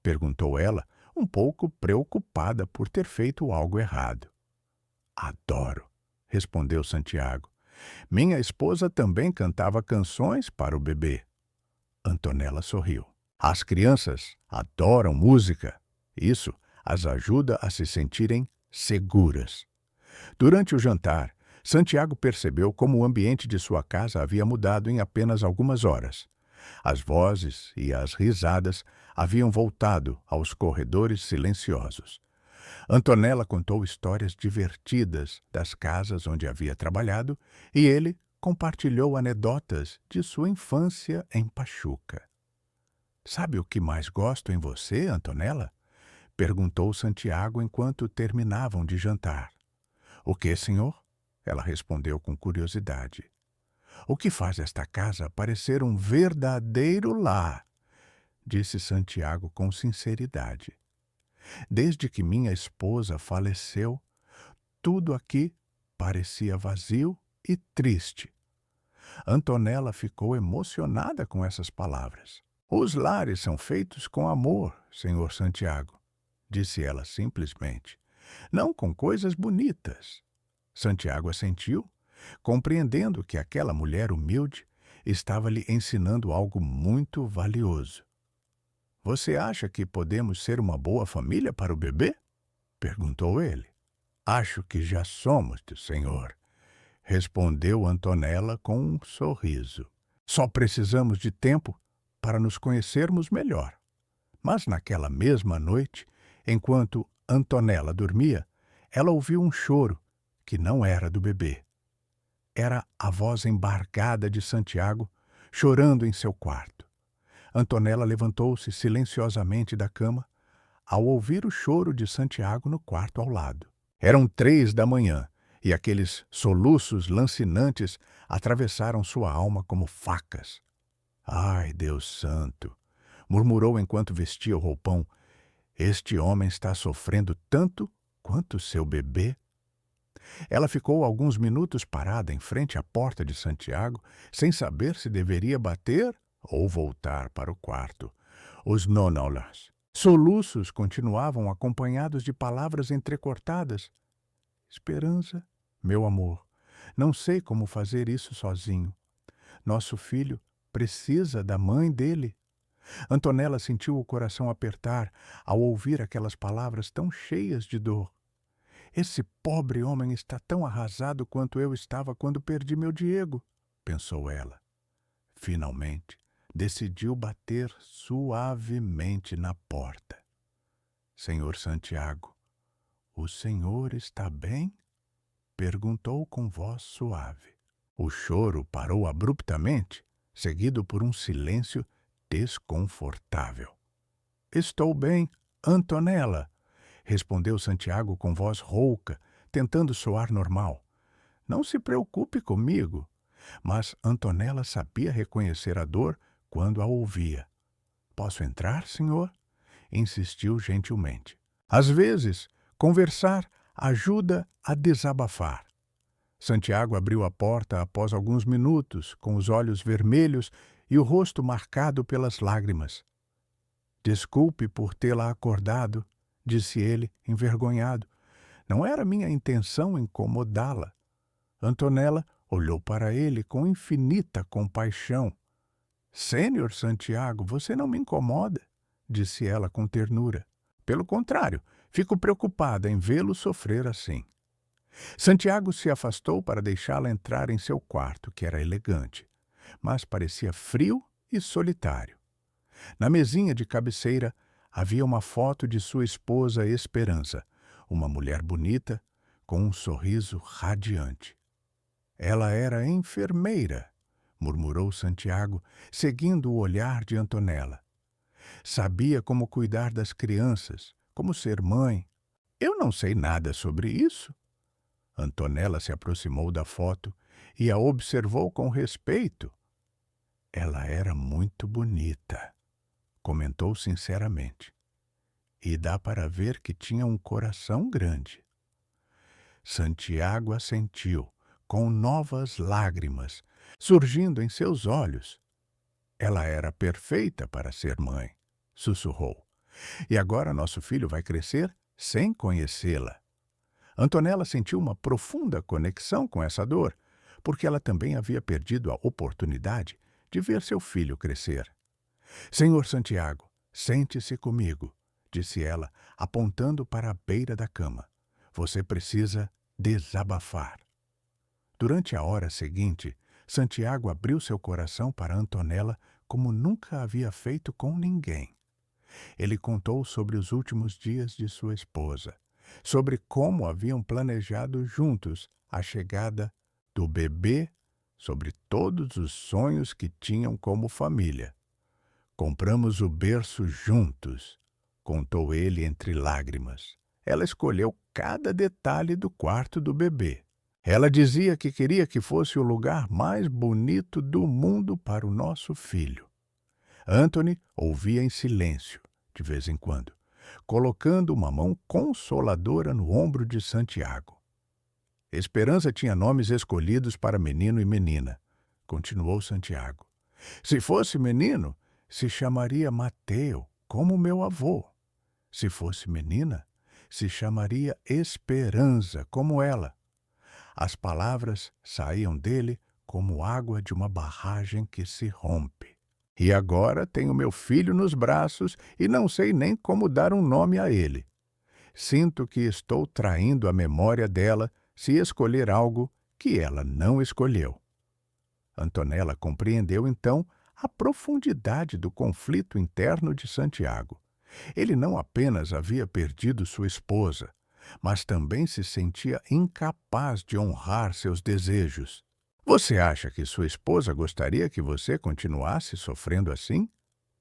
Perguntou ela, um pouco preocupada por ter feito algo errado. Adoro, respondeu Santiago. Minha esposa também cantava canções para o bebê. Antonella sorriu. As crianças adoram música. Isso as ajuda a se sentirem seguras. Durante o jantar, Santiago percebeu como o ambiente de sua casa havia mudado em apenas algumas horas. As vozes e as risadas haviam voltado aos corredores silenciosos. Antonella contou histórias divertidas das casas onde havia trabalhado e ele compartilhou anedotas de sua infância em Pachuca. Sabe o que mais gosto em você, Antonella? Perguntou Santiago enquanto terminavam de jantar. O que, senhor? Ela respondeu com curiosidade. O que faz esta casa parecer um verdadeiro lar? Disse Santiago com sinceridade. Desde que minha esposa faleceu, tudo aqui parecia vazio e triste. Antonella ficou emocionada com essas palavras. Os lares são feitos com amor, senhor Santiago, disse ela simplesmente. Não com coisas bonitas. Santiago assentiu, compreendendo que aquela mulher humilde estava lhe ensinando algo muito valioso. Você acha que podemos ser uma boa família para o bebê? Perguntou ele. Acho que já somos, senhor, respondeu Antonella com um sorriso. Só precisamos de tempo para nos conhecermos melhor. Mas naquela mesma noite, enquanto Antonella dormia, ela ouviu um choro que não era do bebê. Era a voz embargada de Santiago chorando em seu quarto. Antonella levantou-se silenciosamente da cama ao ouvir o choro de Santiago no quarto ao lado. Eram 3 da manhã e aqueles soluços lancinantes atravessaram sua alma como facas. Ai, Deus santo! Murmurou enquanto vestia o roupão. Este homem está sofrendo tanto quanto seu bebê. Ela ficou alguns minutos parada em frente à porta de Santiago, sem saber se deveria bater ou voltar para o quarto. Os nônolas. Soluços continuavam acompanhados de palavras entrecortadas. Esperança, meu amor, não sei como fazer isso sozinho. Nosso filho precisa da mãe dele. Antonella sentiu o coração apertar ao ouvir aquelas palavras tão cheias de dor. Esse pobre homem está tão arrasado quanto eu estava quando perdi meu Diego, pensou ela. Finalmente, decidiu bater suavemente na porta. Senhor Santiago, o senhor está bem? Perguntou com voz suave. O choro parou abruptamente, seguido por um silêncio desconfortável. Estou bem, Antonella, respondeu Santiago com voz rouca, tentando soar normal. Não se preocupe comigo. Mas Antonella sabia reconhecer a dor quando a ouvia. Posso entrar, senhor? Insistiu gentilmente. Às vezes, conversar ajuda a desabafar. Santiago abriu a porta após alguns minutos, com os olhos vermelhos e o rosto marcado pelas lágrimas. Desculpe por tê-la acordado, disse ele, envergonhado. Não era minha intenção incomodá-la. Antonella olhou para ele com infinita compaixão. Sênior Santiago, você não me incomoda, disse ela com ternura. Pelo contrário, fico preocupada em vê-lo sofrer assim. Santiago se afastou para deixá-la entrar em seu quarto, que era elegante, mas parecia frio e solitário. Na mesinha de cabeceira havia uma foto de sua esposa Esperança, uma mulher bonita, com um sorriso radiante. Ela era enfermeira, murmurou Santiago, seguindo o olhar de Antonella. Sabia como cuidar das crianças, como ser mãe. Eu não sei nada sobre isso. Antonella se aproximou da foto e a observou com respeito. Ela era muito bonita, comentou sinceramente. E dá para ver que tinha um coração grande. Santiago assentiu, com novas lágrimas surgindo em seus olhos. Ela era perfeita para ser mãe, sussurrou. E agora nosso filho vai crescer sem conhecê-la. Antonella sentiu uma profunda conexão com essa dor, porque ela também havia perdido a oportunidade de ver seu filho crescer. Senhor Santiago, sente-se comigo, disse ela, apontando para a beira da cama. Você precisa desabafar. Durante a hora seguinte, Santiago abriu seu coração para Antonella como nunca havia feito com ninguém. Ele contou sobre os últimos dias de sua esposa, sobre como haviam planejado juntos a chegada do bebê, sobre todos os sonhos que tinham como família. Compramos o berço juntos, contou ele entre lágrimas. Ela escolheu cada detalhe do quarto do bebê. Ela dizia que queria que fosse o lugar mais bonito do mundo para o nosso filho. Anthony ouvia em silêncio, de vez em quando, colocando uma mão consoladora no ombro de Santiago. Esperança tinha nomes escolhidos para menino e menina, continuou Santiago. Se fosse menino, se chamaria Mateo, como meu avô. Se fosse menina, se chamaria Esperança, como ela. As palavras saíam dele como água de uma barragem que se rompe. E agora tenho meu filho nos braços e não sei nem como dar um nome a ele. Sinto que estou traindo a memória dela se escolher algo que ela não escolheu. Antonella compreendeu então a profundidade do conflito interno de Santiago. Ele não apenas havia perdido sua esposa, mas também se sentia incapaz de honrar seus desejos. Você acha que sua esposa gostaria que você continuasse sofrendo assim?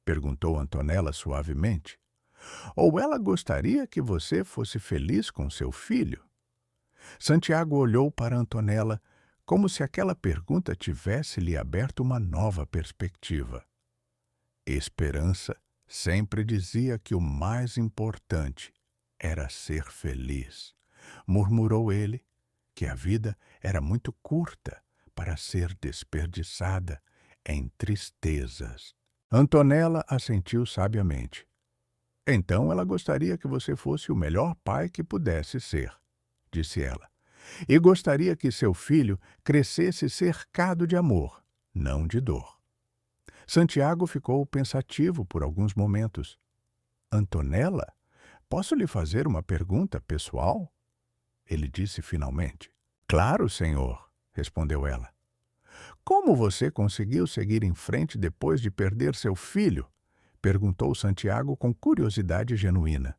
Perguntou Antonella suavemente. Ou ela gostaria que você fosse feliz com seu filho? Santiago olhou para Antonella como se aquela pergunta tivesse lhe aberto uma nova perspectiva. Esperança sempre dizia que o mais importante era ser feliz. Murmurou ele que a vida era muito curta para ser desperdiçada em tristezas. Antonella assentiu sabiamente. Então ela gostaria que você fosse o melhor pai que pudesse ser, disse ela. E gostaria que seu filho crescesse cercado de amor, não de dor. Santiago ficou pensativo por alguns momentos. Antonella, posso lhe fazer uma pergunta pessoal? Ele disse finalmente. Claro, senhor, respondeu ela. Como você conseguiu seguir em frente depois de perder seu filho? Perguntou Santiago com curiosidade genuína.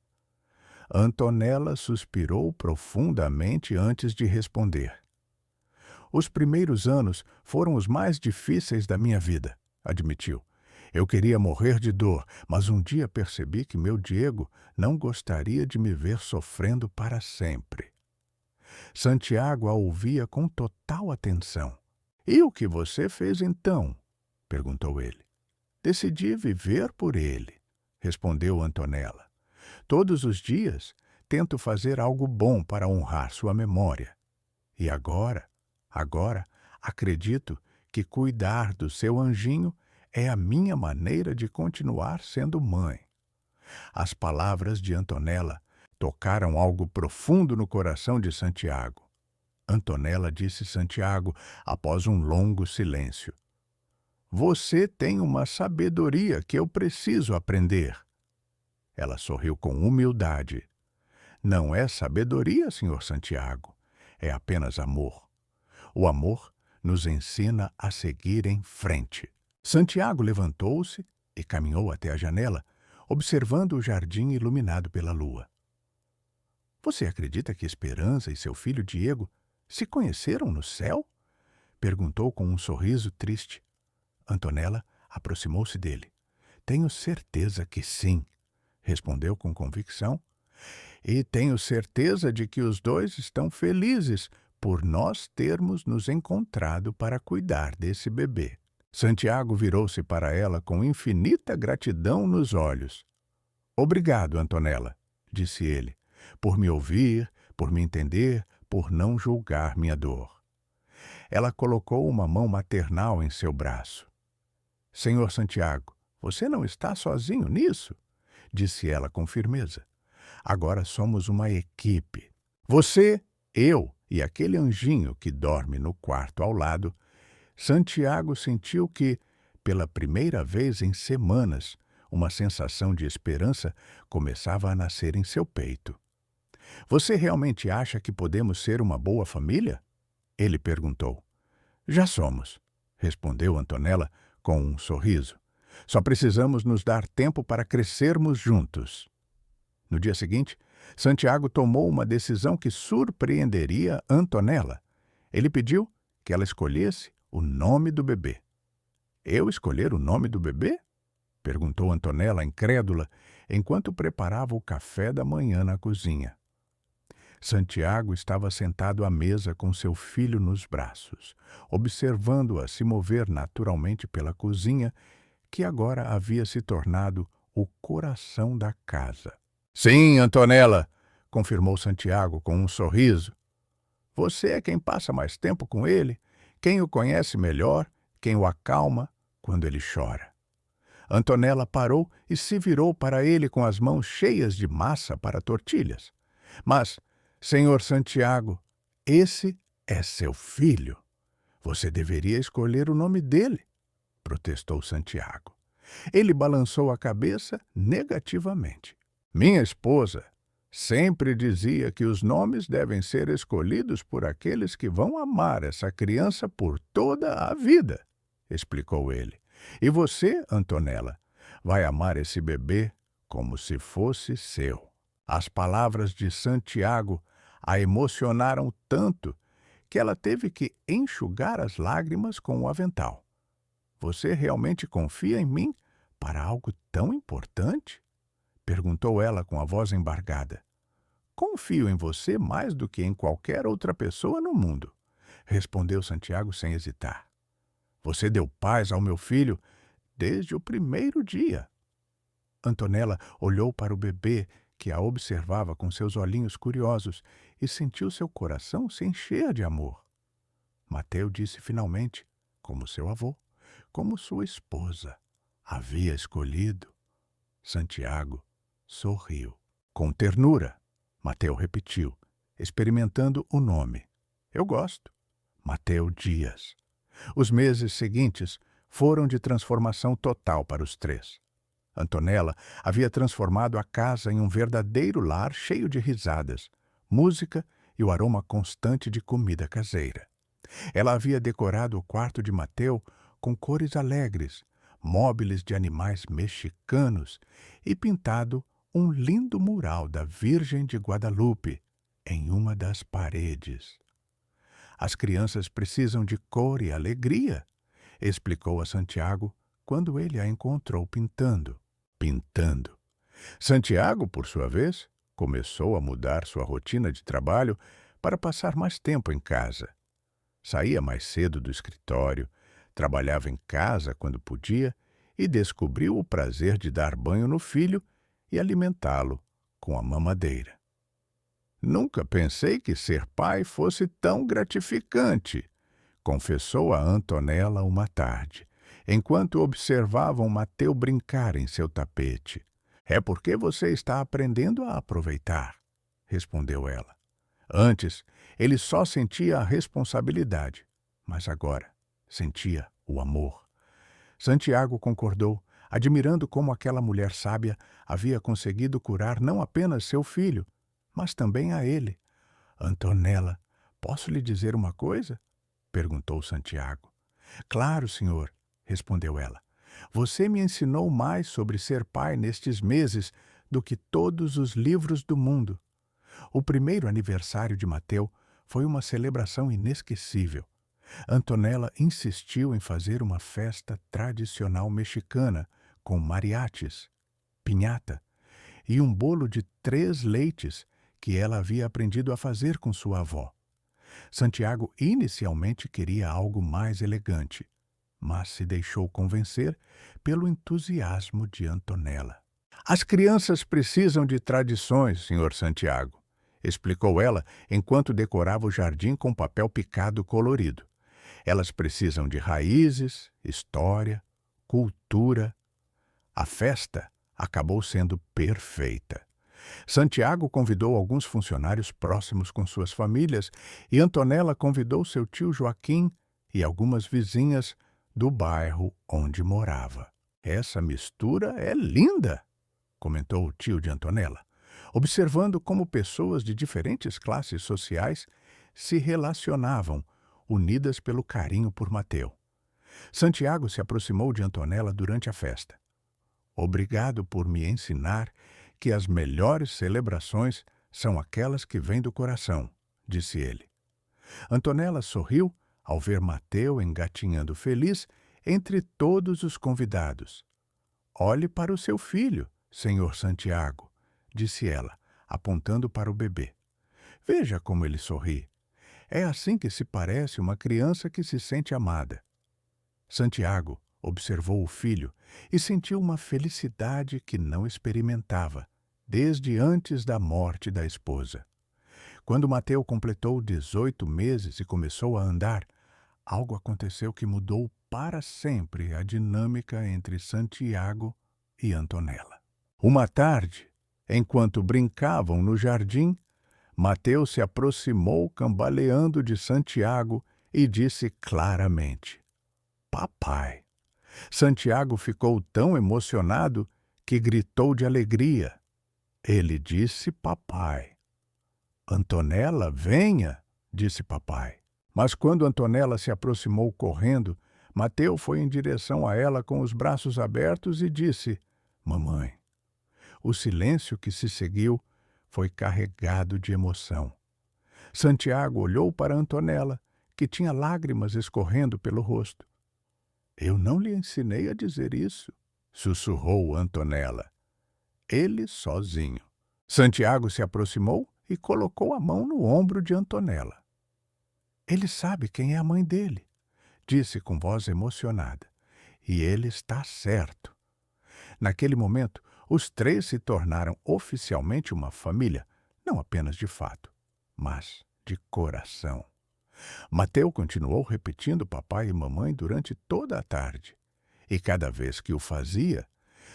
Antonella suspirou profundamente antes de responder. Os primeiros anos foram os mais difíceis da minha vida, admitiu. Eu queria morrer de dor, mas um dia percebi que meu Diego não gostaria de me ver sofrendo para sempre. Santiago a ouvia com total atenção. E o que você fez então? Perguntou ele. Decidi viver por ele, respondeu Antonella. Todos os dias tento fazer algo bom para honrar sua memória. E agora, acredito que cuidar do seu anjinho é a minha maneira de continuar sendo mãe. As palavras de Antonella tocaram algo profundo no coração de Santiago. Antonella disse Santiago após um longo silêncio. Você tem uma sabedoria que eu preciso aprender. Ela sorriu com humildade. Não é sabedoria, senhor Santiago. É apenas amor. O amor nos ensina a seguir em frente. Santiago levantou-se e caminhou até a janela, observando o jardim iluminado pela lua. Você acredita que Esperança e seu filho Diego se conheceram no céu? Perguntou com um sorriso triste. Antonella aproximou-se dele. Tenho certeza que sim, respondeu com convicção. E tenho certeza de que os dois estão felizes por nós termos nos encontrado para cuidar desse bebê. Santiago virou-se para ela com infinita gratidão nos olhos. Obrigado, Antonella, disse ele, por me ouvir, por me entender, por não julgar minha dor. Ela colocou uma mão maternal em seu braço. Senhor Santiago, você não está sozinho nisso, disse ela com firmeza. Agora somos uma equipe. Você, eu e aquele anjinho que dorme no quarto ao lado. Santiago sentiu que, pela primeira vez em semanas, uma sensação de esperança começava a nascer em seu peito. Você realmente acha que podemos ser uma boa família? Ele perguntou. Já somos, respondeu Antonella com um sorriso. Só precisamos nos dar tempo para crescermos juntos. No dia seguinte, Santiago tomou uma decisão que surpreenderia Antonella. Ele pediu que ela escolhesse o nome do bebê. Eu escolher o nome do bebê? Perguntou Antonella, incrédula, enquanto preparava o café da manhã na cozinha. Santiago estava sentado à mesa com seu filho nos braços, observando-a se mover naturalmente pela cozinha, que agora havia se tornado o coração da casa. Sim, Antonella, confirmou Santiago com um sorriso. Você é quem passa mais tempo com ele, quem o conhece melhor, quem o acalma quando ele chora. Antonella parou e se virou para ele com as mãos cheias de massa para tortilhas. Mas, senhor Santiago, esse é seu filho. Você deveria escolher o nome dele, protestou Santiago. Ele balançou a cabeça negativamente. Minha esposa sempre dizia que os nomes devem ser escolhidos por aqueles que vão amar essa criança por toda a vida, explicou ele. E você, Antonella, vai amar esse bebê como se fosse seu. As palavras de Santiago a emocionaram tanto que ela teve que enxugar as lágrimas com o avental. Você realmente confia em mim para algo tão importante? Perguntou ela com a voz embargada. Confio em você mais do que em qualquer outra pessoa no mundo, respondeu Santiago sem hesitar. Você deu paz ao meu filho desde o primeiro dia. Antonella olhou para o bebê que a observava com seus olhinhos curiosos e sentiu seu coração se encher de amor. Mateu disse finalmente, como seu avô, como sua esposa havia escolhido. Santiago sorriu. Com ternura, Mateu repetiu, experimentando o nome. Eu gosto. Mateu Dias. Os meses seguintes foram de transformação total para os três. Antonella havia transformado a casa em um verdadeiro lar cheio de risadas, música e o aroma constante de comida caseira. Ela havia decorado o quarto de Mateo com cores alegres, móveis de animais mexicanos e pintado um lindo mural da Virgem de Guadalupe em uma das paredes. As crianças precisam de cor e alegria, explicou a Santiago quando ele a encontrou pintando. Pintando. Santiago, por sua vez, começou a mudar sua rotina de trabalho para passar mais tempo em casa. Saía mais cedo do escritório, trabalhava em casa quando podia e descobriu o prazer de dar banho no filho e alimentá-lo com a mamadeira. Nunca pensei que ser pai fosse tão gratificante, confessou a Antonella uma tarde, enquanto observavam Mateu brincar em seu tapete. É porque você está aprendendo a aproveitar, respondeu ela. Antes, ele só sentia a responsabilidade, mas agora sentia o amor. Santiago concordou, admirando como aquela mulher sábia havia conseguido curar não apenas seu filho, mas também a ele. Antonella, posso lhe dizer uma coisa? Perguntou Santiago. Claro, senhor, respondeu ela. Você me ensinou mais sobre ser pai nestes meses do que todos os livros do mundo. O primeiro aniversário de Mateu foi uma celebração inesquecível. Antonella insistiu em fazer uma festa tradicional mexicana com mariachis, piñata e um bolo de 3 leites que ela havia aprendido a fazer com sua avó. Santiago inicialmente queria algo mais elegante, mas se deixou convencer pelo entusiasmo de Antonella. As crianças precisam de tradições, Sr. Santiago, explicou ela enquanto decorava o jardim com papel picado colorido. Elas precisam de raízes, história, cultura. A festa acabou sendo perfeita. Santiago convidou alguns funcionários próximos com suas famílias e Antonella convidou seu tio Joaquim e algumas vizinhas do bairro onde morava. Essa mistura é linda, comentou o tio de Antonella, observando como pessoas de diferentes classes sociais se relacionavam, unidas pelo carinho por Mateu. Santiago se aproximou de Antonella durante a festa. Obrigado por me ensinar que as melhores celebrações são aquelas que vêm do coração, disse ele. Antonella sorriu ao ver Mateu engatinhando feliz entre todos os convidados. Olhe para o seu filho, senhor Santiago, disse ela, apontando para o bebê. Veja como ele sorri. É assim que se parece uma criança que se sente amada. Santiago observou o filho e sentiu uma felicidade que não experimentava desde antes da morte da esposa. Quando Mateu completou 18 meses e começou a andar, algo aconteceu que mudou para sempre a dinâmica entre Santiago e Antonella. Uma tarde, enquanto brincavam no jardim, Mateu se aproximou cambaleando de Santiago e disse claramente: Papai. Santiago ficou tão emocionado que gritou de alegria. Ele disse papai. Antonella, venha, disse papai. Mas quando Antonella se aproximou correndo, Mateu foi em direção a ela com os braços abertos e disse: Mamãe. O silêncio que se seguiu foi carregado de emoção. Santiago olhou para Antonella, que tinha lágrimas escorrendo pelo rosto. Eu não lhe ensinei a dizer isso, sussurrou Antonella. Ele sozinho. Santiago se aproximou e colocou a mão no ombro de Antonella. Ele sabe quem é a mãe dele, disse com voz emocionada. E ele está certo. Naquele momento, os 3 se tornaram oficialmente uma família, não apenas de fato, mas de coração. Mateu continuou repetindo papai e mamãe durante toda a tarde. E cada vez que o fazia,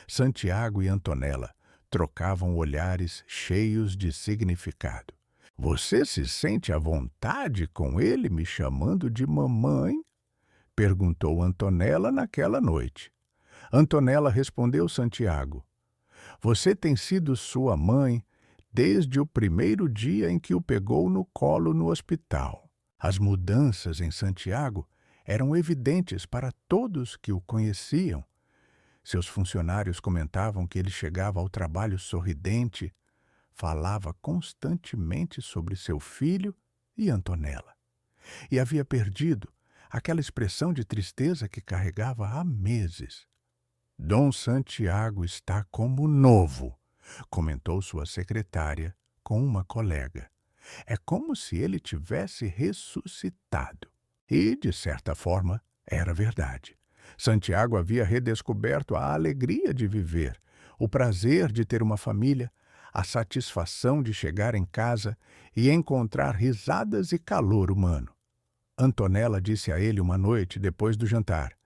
Santiago e Antonella trocavam olhares cheios de significado. Você se sente à vontade com ele me chamando de mamãe? Perguntou Antonella naquela noite. Antonella respondeu Santiago. Você tem sido sua mãe desde o primeiro dia em que o pegou no colo no hospital. As mudanças em Santiago eram evidentes para todos que o conheciam. Seus funcionários comentavam que ele chegava ao trabalho sorridente, falava constantemente sobre seu filho e Antonella, e havia perdido aquela expressão de tristeza que carregava há meses. Dom Santiago está como novo, comentou sua secretária com uma colega. É como se ele tivesse ressuscitado. E, de certa forma, era verdade. Santiago havia redescoberto a alegria de viver, o prazer de ter uma família, a satisfação de chegar em casa e encontrar risadas e calor humano. Antonella disse a ele uma noite depois do jantar: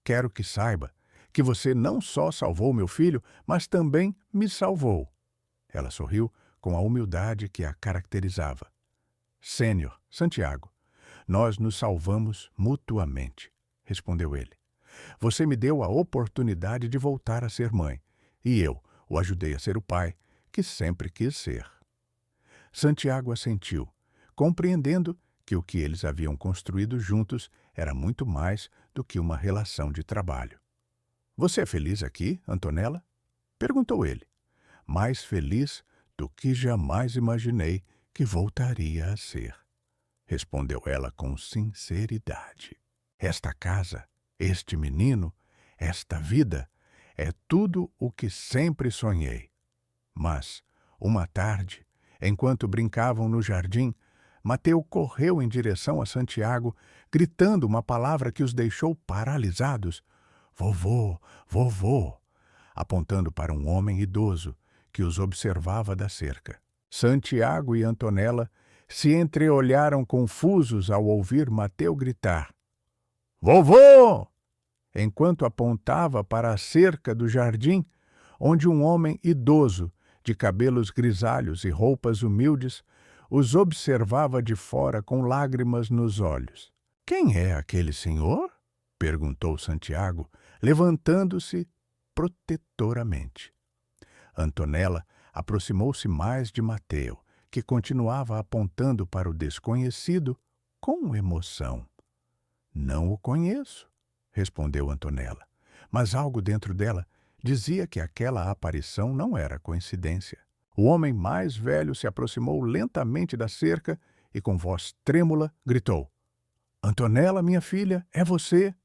"Quero que saiba que você não só salvou meu filho, mas também me salvou." Ela sorriu com a humildade que a caracterizava. "Sênior, Santiago, nós nos salvamos mutuamente", respondeu ele. "Você me deu a oportunidade de voltar a ser mãe, e eu o ajudei a ser o pai que sempre quis ser." Santiago assentiu, compreendendo que o que eles haviam construído juntos era muito mais do que uma relação de trabalho. "Você é feliz aqui, Antonella?" perguntou ele. "Mais feliz do que jamais imaginei que voltaria a ser", respondeu ela com sinceridade. "Esta casa, este menino, esta vida, é tudo o que sempre sonhei." Mas, uma tarde, enquanto brincavam no jardim, Mateu correu em direção a Santiago, gritando uma palavra que os deixou paralisados: "Vovô, vovô!" apontando para um homem idoso que os observava da cerca. Santiago e Antonella se entreolharam confusos ao ouvir Mateu gritar: "Vovô!" enquanto apontava para a cerca do jardim, onde um homem idoso, de cabelos grisalhos e roupas humildes, os observava de fora com lágrimas nos olhos. "Quem é aquele senhor?" perguntou Santiago, levantando-se protetoramente. Antonella aproximou-se mais de Mateu, que continuava apontando para o desconhecido com emoção. "Não o conheço", respondeu Antonella, mas algo dentro dela dizia que aquela aparição não era coincidência. O homem mais velho se aproximou lentamente da cerca e, com voz trêmula, gritou: "Antonella, minha filha, é você?"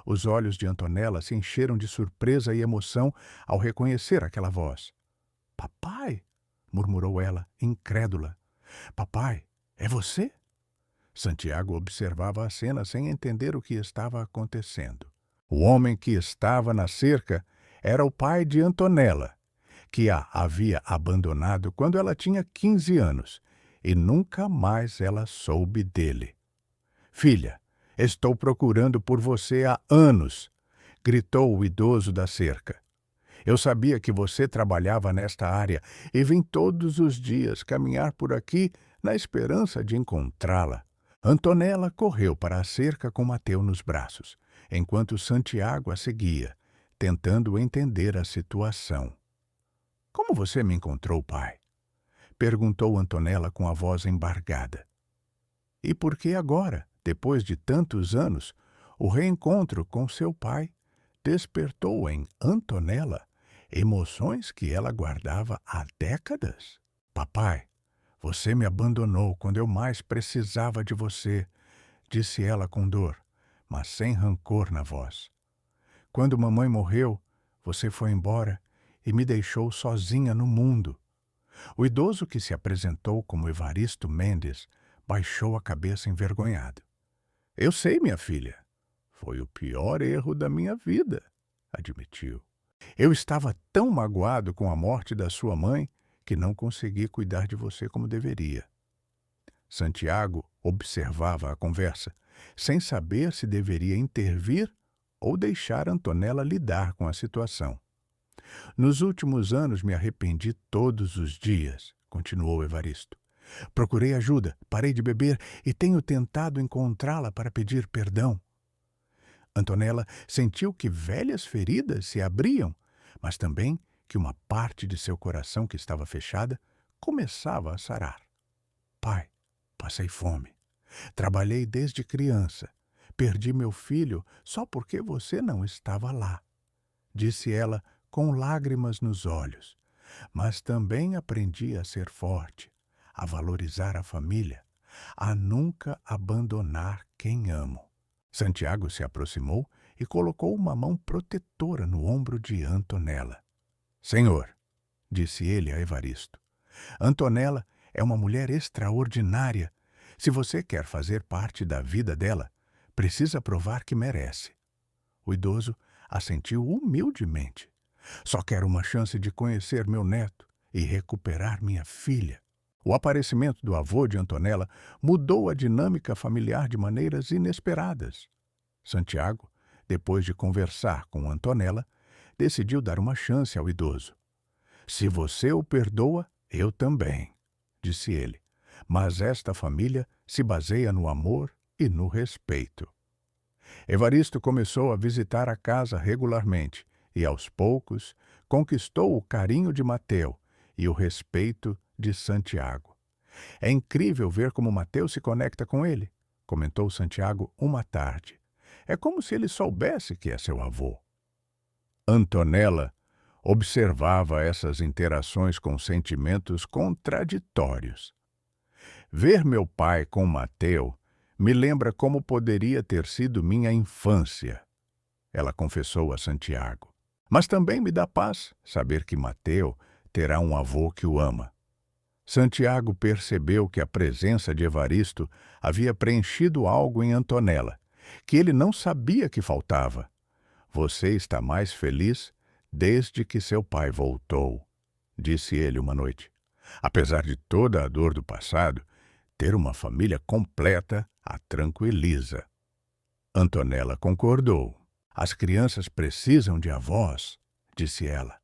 Os olhos de Antonella se encheram de surpresa e emoção ao reconhecer aquela voz. "Papai?" murmurou ela, incrédula. "Papai, é você?" Santiago observava a cena sem entender o que estava acontecendo. O homem que estava na cerca era o pai de Antonella, que a havia abandonado quando ela tinha 15 anos, e nunca mais ela soube dele. "Filha, estou procurando por você há anos", gritou o idoso da cerca. "Eu sabia que você trabalhava nesta área e vim todos os dias caminhar por aqui na esperança de encontrá-la." Antonella correu para a cerca com Mateu nos braços, enquanto Santiago a seguia, tentando entender a situação. "Como você me encontrou, pai?" perguntou Antonella com a voz embargada. "E por que agora, depois de tantos anos, o reencontro com seu pai despertou em Antonella emoções que ela guardava há décadas?" "Papai, você me abandonou quando eu mais precisava de você", disse ela com dor, mas sem rancor na voz. "Quando mamãe morreu, você foi embora e me deixou sozinha no mundo." O idoso, que se apresentou como Evaristo Mendes, baixou a cabeça envergonhado. "Eu sei, minha filha. Foi o pior erro da minha vida", admitiu. "Eu estava tão magoado com a morte da sua mãe que não consegui cuidar de você como deveria." Santiago observava a conversa, sem saber se deveria intervir ou deixar Antonella lidar com a situação. "Nos últimos anos me arrependi todos os dias", continuou Evaristo. "Procurei ajuda, parei de beber e tenho tentado encontrá-la para pedir perdão." Antonella sentiu que velhas feridas se abriam, mas também que uma parte de seu coração que estava fechada começava a sarar. "Pai, passei fome. Trabalhei desde criança. Perdi meu filho só porque você não estava lá, disse ela com lágrimas nos olhos. Mas também aprendi a ser forte, a valorizar a família, a nunca abandonar quem amo. Santiago se aproximou e colocou uma mão protetora no ombro de Antonella. Senhor, disse ele a Evaristo, Antonella é uma mulher extraordinária. Se você quer fazer parte da vida dela, precisa provar que merece. O idoso assentiu humildemente. Só quero uma chance de conhecer meu neto e recuperar minha filha. O aparecimento do avô de Antonella mudou a dinâmica familiar de maneiras inesperadas. Santiago, depois de conversar com Antonella, decidiu dar uma chance ao idoso. Se você o perdoa, eu também, disse ele. Mas esta família se baseia no amor e no respeito. Evaristo começou a visitar a casa regularmente e, aos poucos, conquistou o carinho de Mateu e o respeito de Santiago. É incrível ver como Mateu se conecta com ele, comentou Santiago uma tarde. É como se ele soubesse que é seu avô. Antonella observava essas interações com sentimentos contraditórios. Ver meu pai com Mateu me lembra como poderia ter sido minha infância, ela confessou a Santiago. Mas também me dá paz saber que Mateu terá um avô que o ama. Santiago percebeu que a presença de Evaristo havia preenchido algo em Antonella, que ele não sabia que faltava. Você está mais feliz desde que seu pai voltou, disse ele uma noite. Apesar de toda a dor do passado, ter uma família completa a tranquiliza. Antonella concordou. As crianças precisam de avós, disse ela.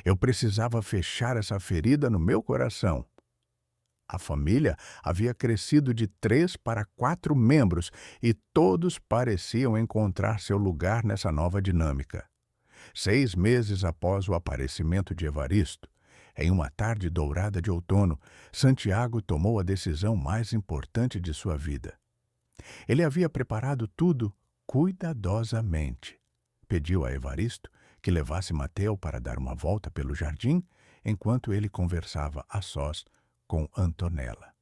Eu precisava fechar essa ferida no meu coração. A família havia crescido de 3 para 4 membros e todos pareciam encontrar seu lugar nessa nova dinâmica. 6 meses após o aparecimento de Evaristo, em uma tarde dourada de outono, Santiago tomou a decisão mais importante de sua vida. Ele havia preparado tudo cuidadosamente. Pediu a Evaristo que levasse Mateu para dar uma volta pelo jardim, enquanto ele conversava a sós com Antonella.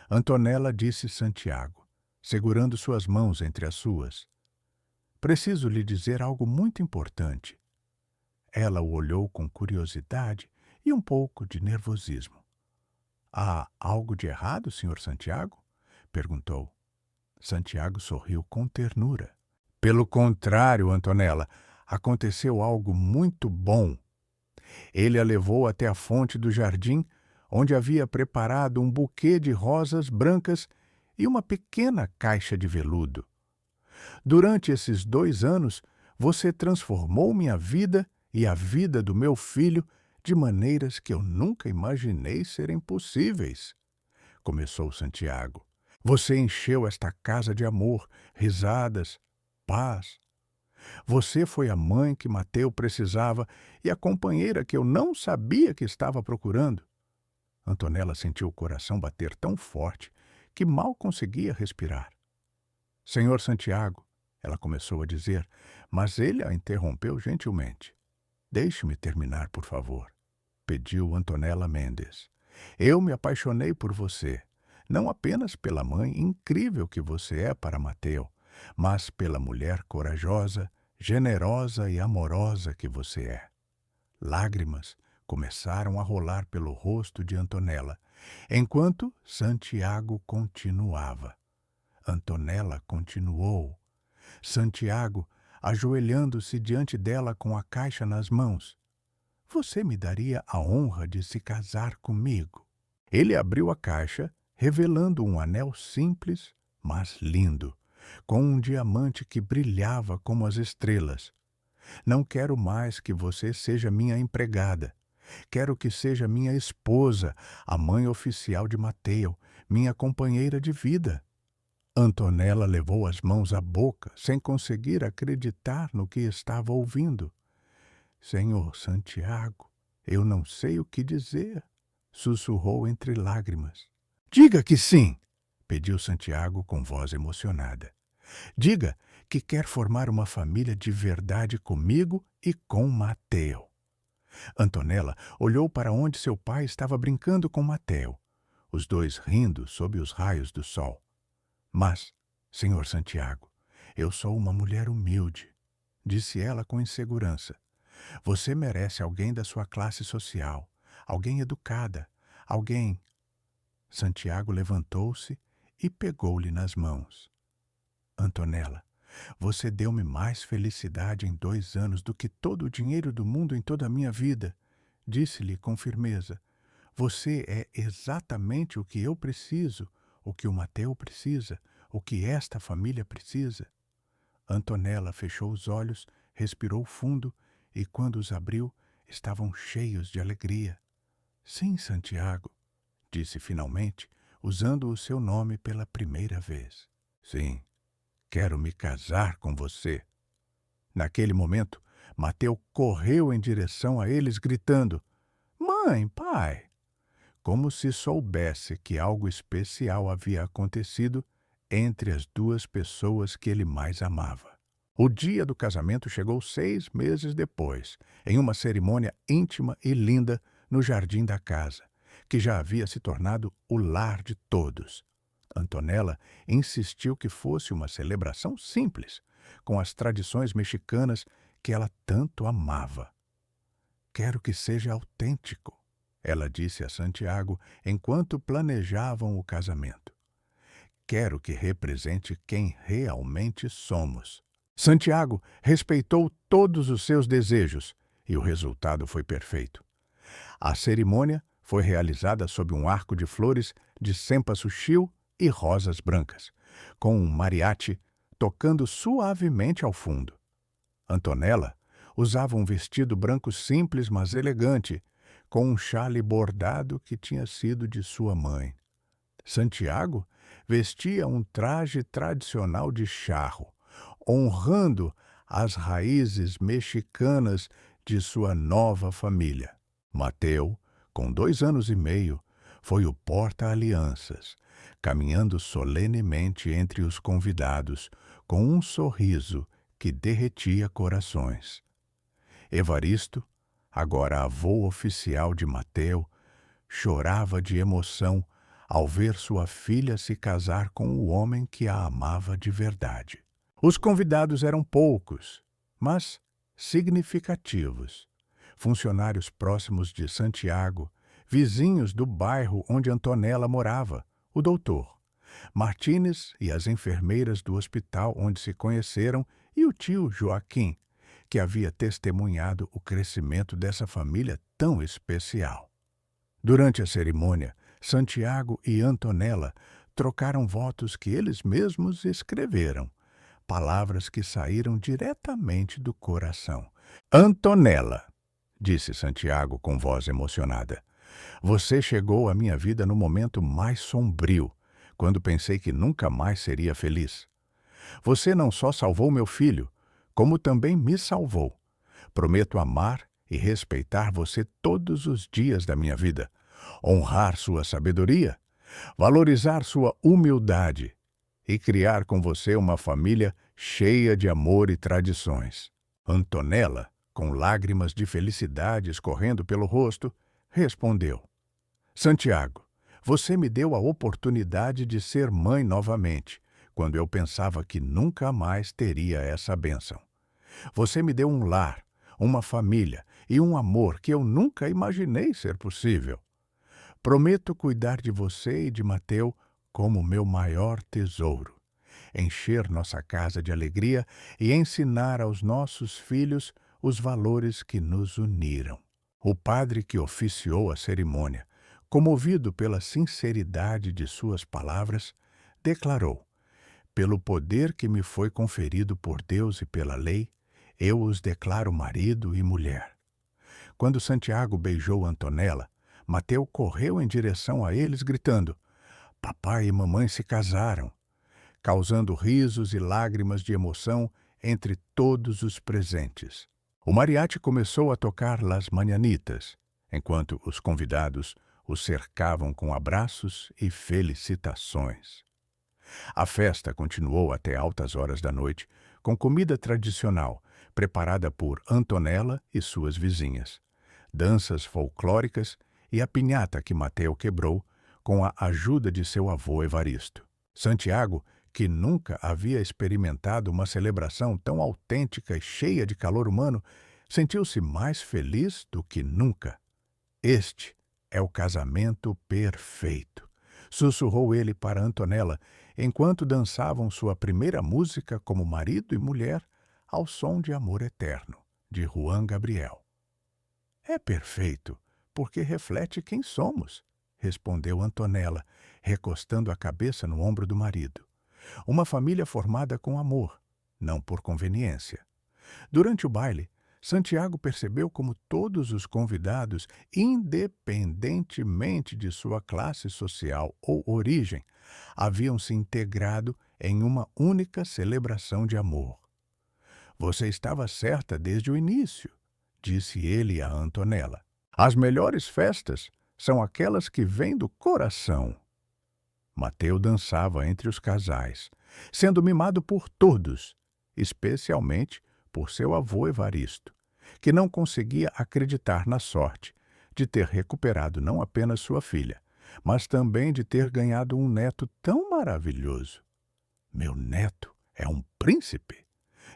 Antonella disse Santiago, segurando suas mãos entre as suas. Preciso lhe dizer algo muito importante. Ela o olhou com curiosidade e um pouco de nervosismo. Há algo de errado, Sr. Santiago? Perguntou. Santiago sorriu com ternura. Pelo contrário, Antonella, aconteceu algo muito bom. Ele a levou até a fonte do jardim, onde havia preparado um buquê de rosas brancas e uma pequena caixa de veludo. Durante esses 2 anos, você transformou minha vida e a vida do meu filho de maneiras que eu nunca imaginei serem possíveis, começou Santiago. Você encheu esta casa de amor, risadas, paz. Você foi a mãe que Mateu precisava e a companheira que eu não sabia que estava procurando. Antonella sentiu o coração bater tão forte que mal conseguia respirar. Senhor Santiago, ela começou a dizer, mas ele a interrompeu gentilmente. Deixe-me terminar, por favor, pediu Antonella Mendes. Eu me apaixonei por você, não apenas pela mãe incrível que você é para Mateu, mas pela mulher corajosa, generosa e amorosa que você é. Lágrimas começaram a rolar pelo rosto de Antonella, enquanto Santiago continuava. Antonella continuou. Santiago, ajoelhando-se diante dela com a caixa nas mãos. Você me daria a honra de se casar comigo? Ele abriu a caixa, revelando um anel simples, mas lindo, com um diamante que brilhava como as estrelas. Não quero mais que você seja minha empregada. Quero que seja minha esposa, a mãe oficial de Mateu, minha companheira de vida. Antonella levou as mãos à boca, sem conseguir acreditar no que estava ouvindo. Senhor Santiago, eu não sei o que dizer, sussurrou entre lágrimas. Diga que sim, pediu Santiago com voz emocionada. Diga que quer formar uma família de verdade comigo e com Mateo. Antonella olhou para onde seu pai estava brincando com Mateo, os dois rindo sob os raios do sol. Mas, senhor Santiago, eu sou uma mulher humilde, disse ela com insegurança. Você merece alguém da sua classe social, alguém educada, alguém... Santiago levantou-se e pegou-lhe nas mãos. Antonella, você deu-me mais felicidade em 2 anos do que todo o dinheiro do mundo em toda a minha vida, disse-lhe com firmeza. Você é exatamente o que eu preciso, o que o Mateo precisa, o que esta família precisa. Antonella fechou os olhos, respirou fundo e, quando os abriu, estavam cheios de alegria. Sim, Santiago, disse finalmente, usando o seu nome pela primeira vez. Sim, quero me casar com você. Naquele momento, Mateo correu em direção a eles, gritando: Mãe, pai! Como se soubesse que algo especial havia acontecido entre as duas pessoas que ele mais amava. O dia do casamento chegou 6 meses depois, em uma cerimônia íntima e linda no jardim da casa, que já havia se tornado o lar de todos. Antonella insistiu que fosse uma celebração simples, com as tradições mexicanas que ela tanto amava. Quero que seja autêntico, ela disse a Santiago enquanto planejavam o casamento. Quero que represente quem realmente somos. Santiago respeitou todos os seus desejos e o resultado foi perfeito. A cerimônia foi realizada sob um arco de flores de cempasúchil e rosas brancas, com um mariachi tocando suavemente ao fundo. Antonella usava um vestido branco simples, mas elegante, com um chale bordado que tinha sido de sua mãe. Santiago vestia um traje tradicional de charro, honrando as raízes mexicanas de sua nova família. Mateo, com 2 anos e meio, foi o porta-alianças, caminhando solenemente entre os convidados, com um sorriso que derretia corações. Evaristo, agora avô oficial de Mateo, chorava de emoção ao ver sua filha se casar com o homem que a amava de verdade. Os convidados eram poucos, mas significativos. Funcionários próximos de Santiago, vizinhos do bairro onde Antonella morava, o doutor, Martínez e as enfermeiras do hospital onde se conheceram e o tio Joaquim, que havia testemunhado o crescimento dessa família tão especial. Durante a cerimônia, Santiago e Antonella trocaram votos que eles mesmos escreveram, palavras que saíram diretamente do coração. Antonella, disse Santiago com voz emocionada, você chegou à minha vida no momento mais sombrio, quando pensei que nunca mais seria feliz. Você não só salvou meu filho, como também me salvou. Prometo amar e respeitar você todos os dias da minha vida, honrar sua sabedoria, valorizar sua humildade e criar com você uma família cheia de amor e tradições. Antonella, com lágrimas de felicidade escorrendo pelo rosto, respondeu: Santiago, você me deu a oportunidade de ser mãe novamente, quando eu pensava que nunca mais teria essa bênção. Você me deu um lar, uma família e um amor que eu nunca imaginei ser possível. Prometo cuidar de você e de Mateo como meu maior tesouro, encher nossa casa de alegria e ensinar aos nossos filhos os valores que nos uniram. O padre que oficiou a cerimônia, comovido pela sinceridade de suas palavras, declarou: pelo poder que me foi conferido por Deus e pela lei, eu os declaro marido e mulher. Quando Santiago beijou Antonella, Mateo correu em direção a eles, gritando: papai e mamãe se casaram, causando risos e lágrimas de emoção entre todos os presentes. O mariachi começou a tocar Las Mañanitas, enquanto os convidados o cercavam com abraços e felicitações. A festa continuou até altas horas da noite, com comida tradicional, preparada por Antonella e suas vizinhas, danças folclóricas e a pinhata que Mateo quebrou com a ajuda de seu avô Evaristo. Santiago, que nunca havia experimentado uma celebração tão autêntica e cheia de calor humano, sentiu-se mais feliz do que nunca. Este é o casamento perfeito, sussurrou ele para Antonella, enquanto dançavam sua primeira música como marido e mulher ao som de Amor Eterno, de Juan Gabriel. É perfeito, porque reflete quem somos, respondeu Antonella, recostando a cabeça no ombro do marido. Uma família formada com amor, não por conveniência. Durante o baile, Santiago percebeu como todos os convidados, independentemente de sua classe social ou origem, haviam se integrado em uma única celebração de amor. Você estava certa desde o início, disse ele a Antonella. As melhores festas são aquelas que vêm do coração. Mateo dançava entre os casais, sendo mimado por todos, especialmente por seu avô Evaristo, que não conseguia acreditar na sorte de ter recuperado não apenas sua filha, mas também de ter ganhado um neto tão maravilhoso. Meu neto é um príncipe,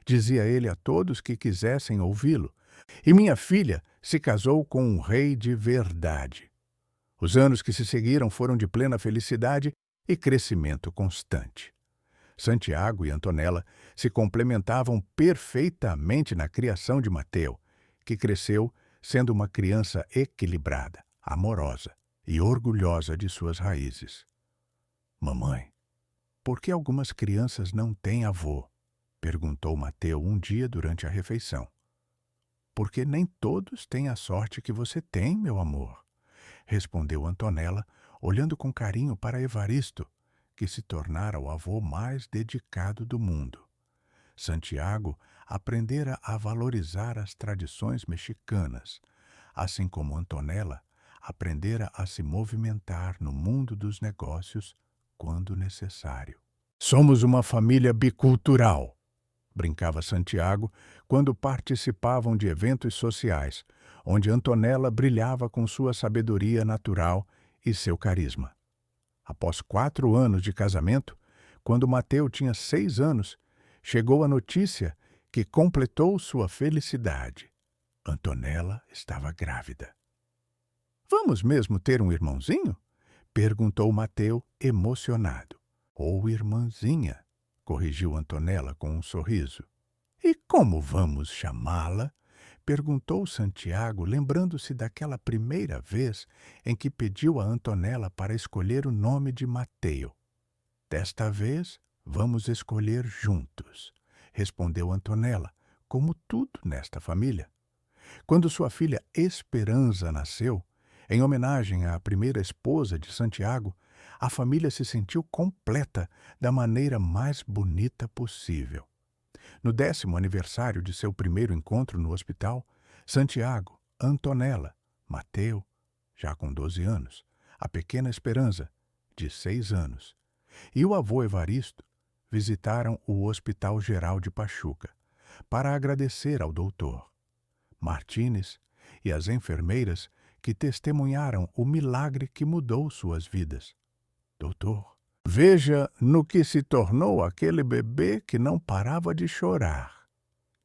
dizia ele a todos que quisessem ouvi-lo, e minha filha se casou com um rei de verdade. Os anos que se seguiram foram de plena felicidade e crescimento constante. Santiago e Antonella se complementavam perfeitamente na criação de Mateo, que cresceu sendo uma criança equilibrada, amorosa e orgulhosa de suas raízes. Mamãe, por que algumas crianças não têm avô? Perguntou Mateo um dia durante a refeição. Porque nem todos têm a sorte que você tem, meu amor, respondeu Antonella, olhando com carinho para Evaristo, que se tornara o avô mais dedicado do mundo. Santiago aprendera a valorizar as tradições mexicanas, assim como Antonella aprendera a se movimentar no mundo dos negócios quando necessário. Somos uma família bicultural, brincava Santiago quando participavam de eventos sociais, onde Antonella brilhava com sua sabedoria natural e seu carisma. Após 4 anos de casamento, quando Mateo tinha 6 anos, chegou a notícia que completou sua felicidade. Antonella estava grávida. Vamos mesmo ter um irmãozinho? Perguntou Mateo, emocionado. Ou irmãzinha, corrigiu Antonella com um sorriso. E como vamos chamá-la? Perguntou Santiago, lembrando-se daquela primeira vez em que pediu a Antonella para escolher o nome de Mateo. Desta vez, vamos escolher juntos, respondeu Antonella, como tudo nesta família. Quando sua filha Esperanza nasceu, em homenagem à primeira esposa de Santiago, a família se sentiu completa da maneira mais bonita possível. No 10º aniversário de seu primeiro encontro no hospital, Santiago, Antonella, Mateo, já com 12 anos, a pequena Esperanza, de 6 anos, e o avô Evaristo visitaram o Hospital Geral de Pachuca para agradecer ao doutor Martínez e às enfermeiras que testemunharam o milagre que mudou suas vidas. Doutor, veja no que se tornou aquele bebê que não parava de chorar,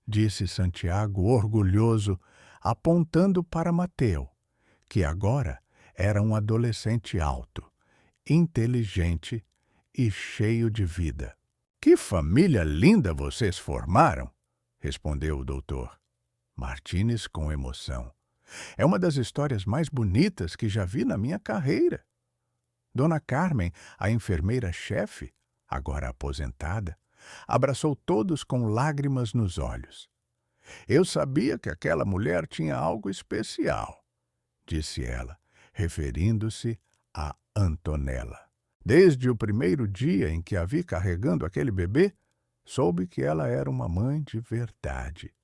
disse Santiago orgulhoso, apontando para Mateo, que agora era um adolescente alto, inteligente e cheio de vida. Que família linda vocês formaram, respondeu o doutor Martínez com emoção. É uma das histórias mais bonitas que já vi na minha carreira. Dona Carmen, a enfermeira-chefe, agora aposentada, abraçou todos com lágrimas nos olhos. Eu sabia que aquela mulher tinha algo especial, disse ela, referindo-se a Antonella. Desde o primeiro dia em que a vi carregando aquele bebê, soube que ela era uma mãe de verdade.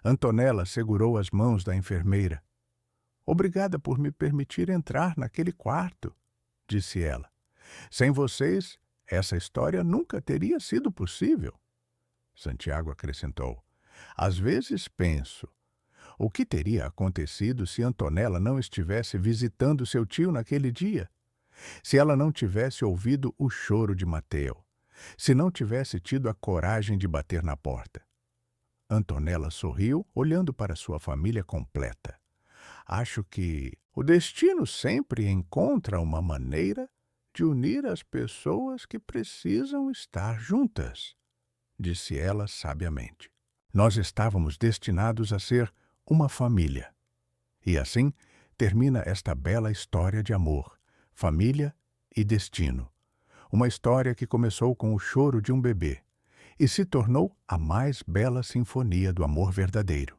Antonella segurou as mãos da enfermeira. Obrigada por me permitir entrar naquele quarto, disse ela. Sem vocês, essa história nunca teria sido possível. Santiago acrescentou: às vezes penso, o que teria acontecido se Antonella não estivesse visitando seu tio naquele dia? Se ela não tivesse ouvido o choro de Mateo? Se não tivesse tido a coragem de bater na porta? Antonella sorriu, olhando para sua família completa. Acho que o destino sempre encontra uma maneira de unir as pessoas que precisam estar juntas, disse ela sabiamente. Nós estávamos destinados a ser uma família. E assim termina esta bela história de amor, família e destino. Uma história que começou com o choro de um bebê e se tornou a mais bela sinfonia do amor verdadeiro.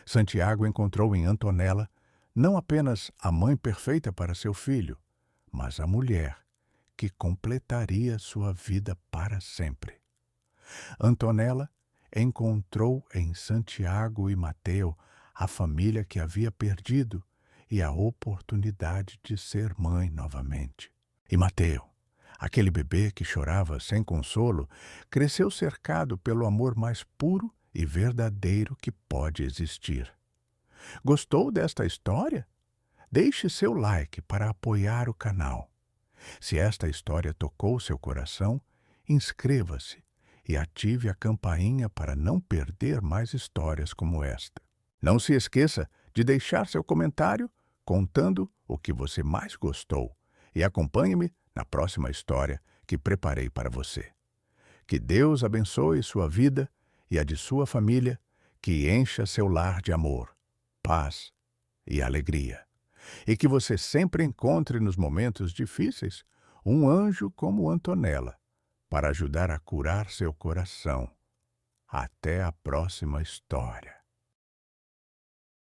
Santiago encontrou em Antonella não apenas a mãe perfeita para seu filho, mas a mulher que completaria sua vida para sempre. Antonella encontrou em Santiago e Mateo a família que havia perdido e a oportunidade de ser mãe novamente. E Mateo, aquele bebê que chorava sem consolo, cresceu cercado pelo amor mais puro e verdadeiro que pode existir. Gostou desta história? Deixe seu like para apoiar o canal. Se esta história tocou seu coração, inscreva-se e ative a campainha para não perder mais histórias como esta. Não se esqueça de deixar seu comentário contando o que você mais gostou e acompanhe-me na próxima história que preparei para você. Que Deus abençoe sua vida e a de sua família, que encha seu lar de amor, paz e alegria. E que você sempre encontre nos momentos difíceis um anjo como Antonella para ajudar a curar seu coração. Até a próxima história.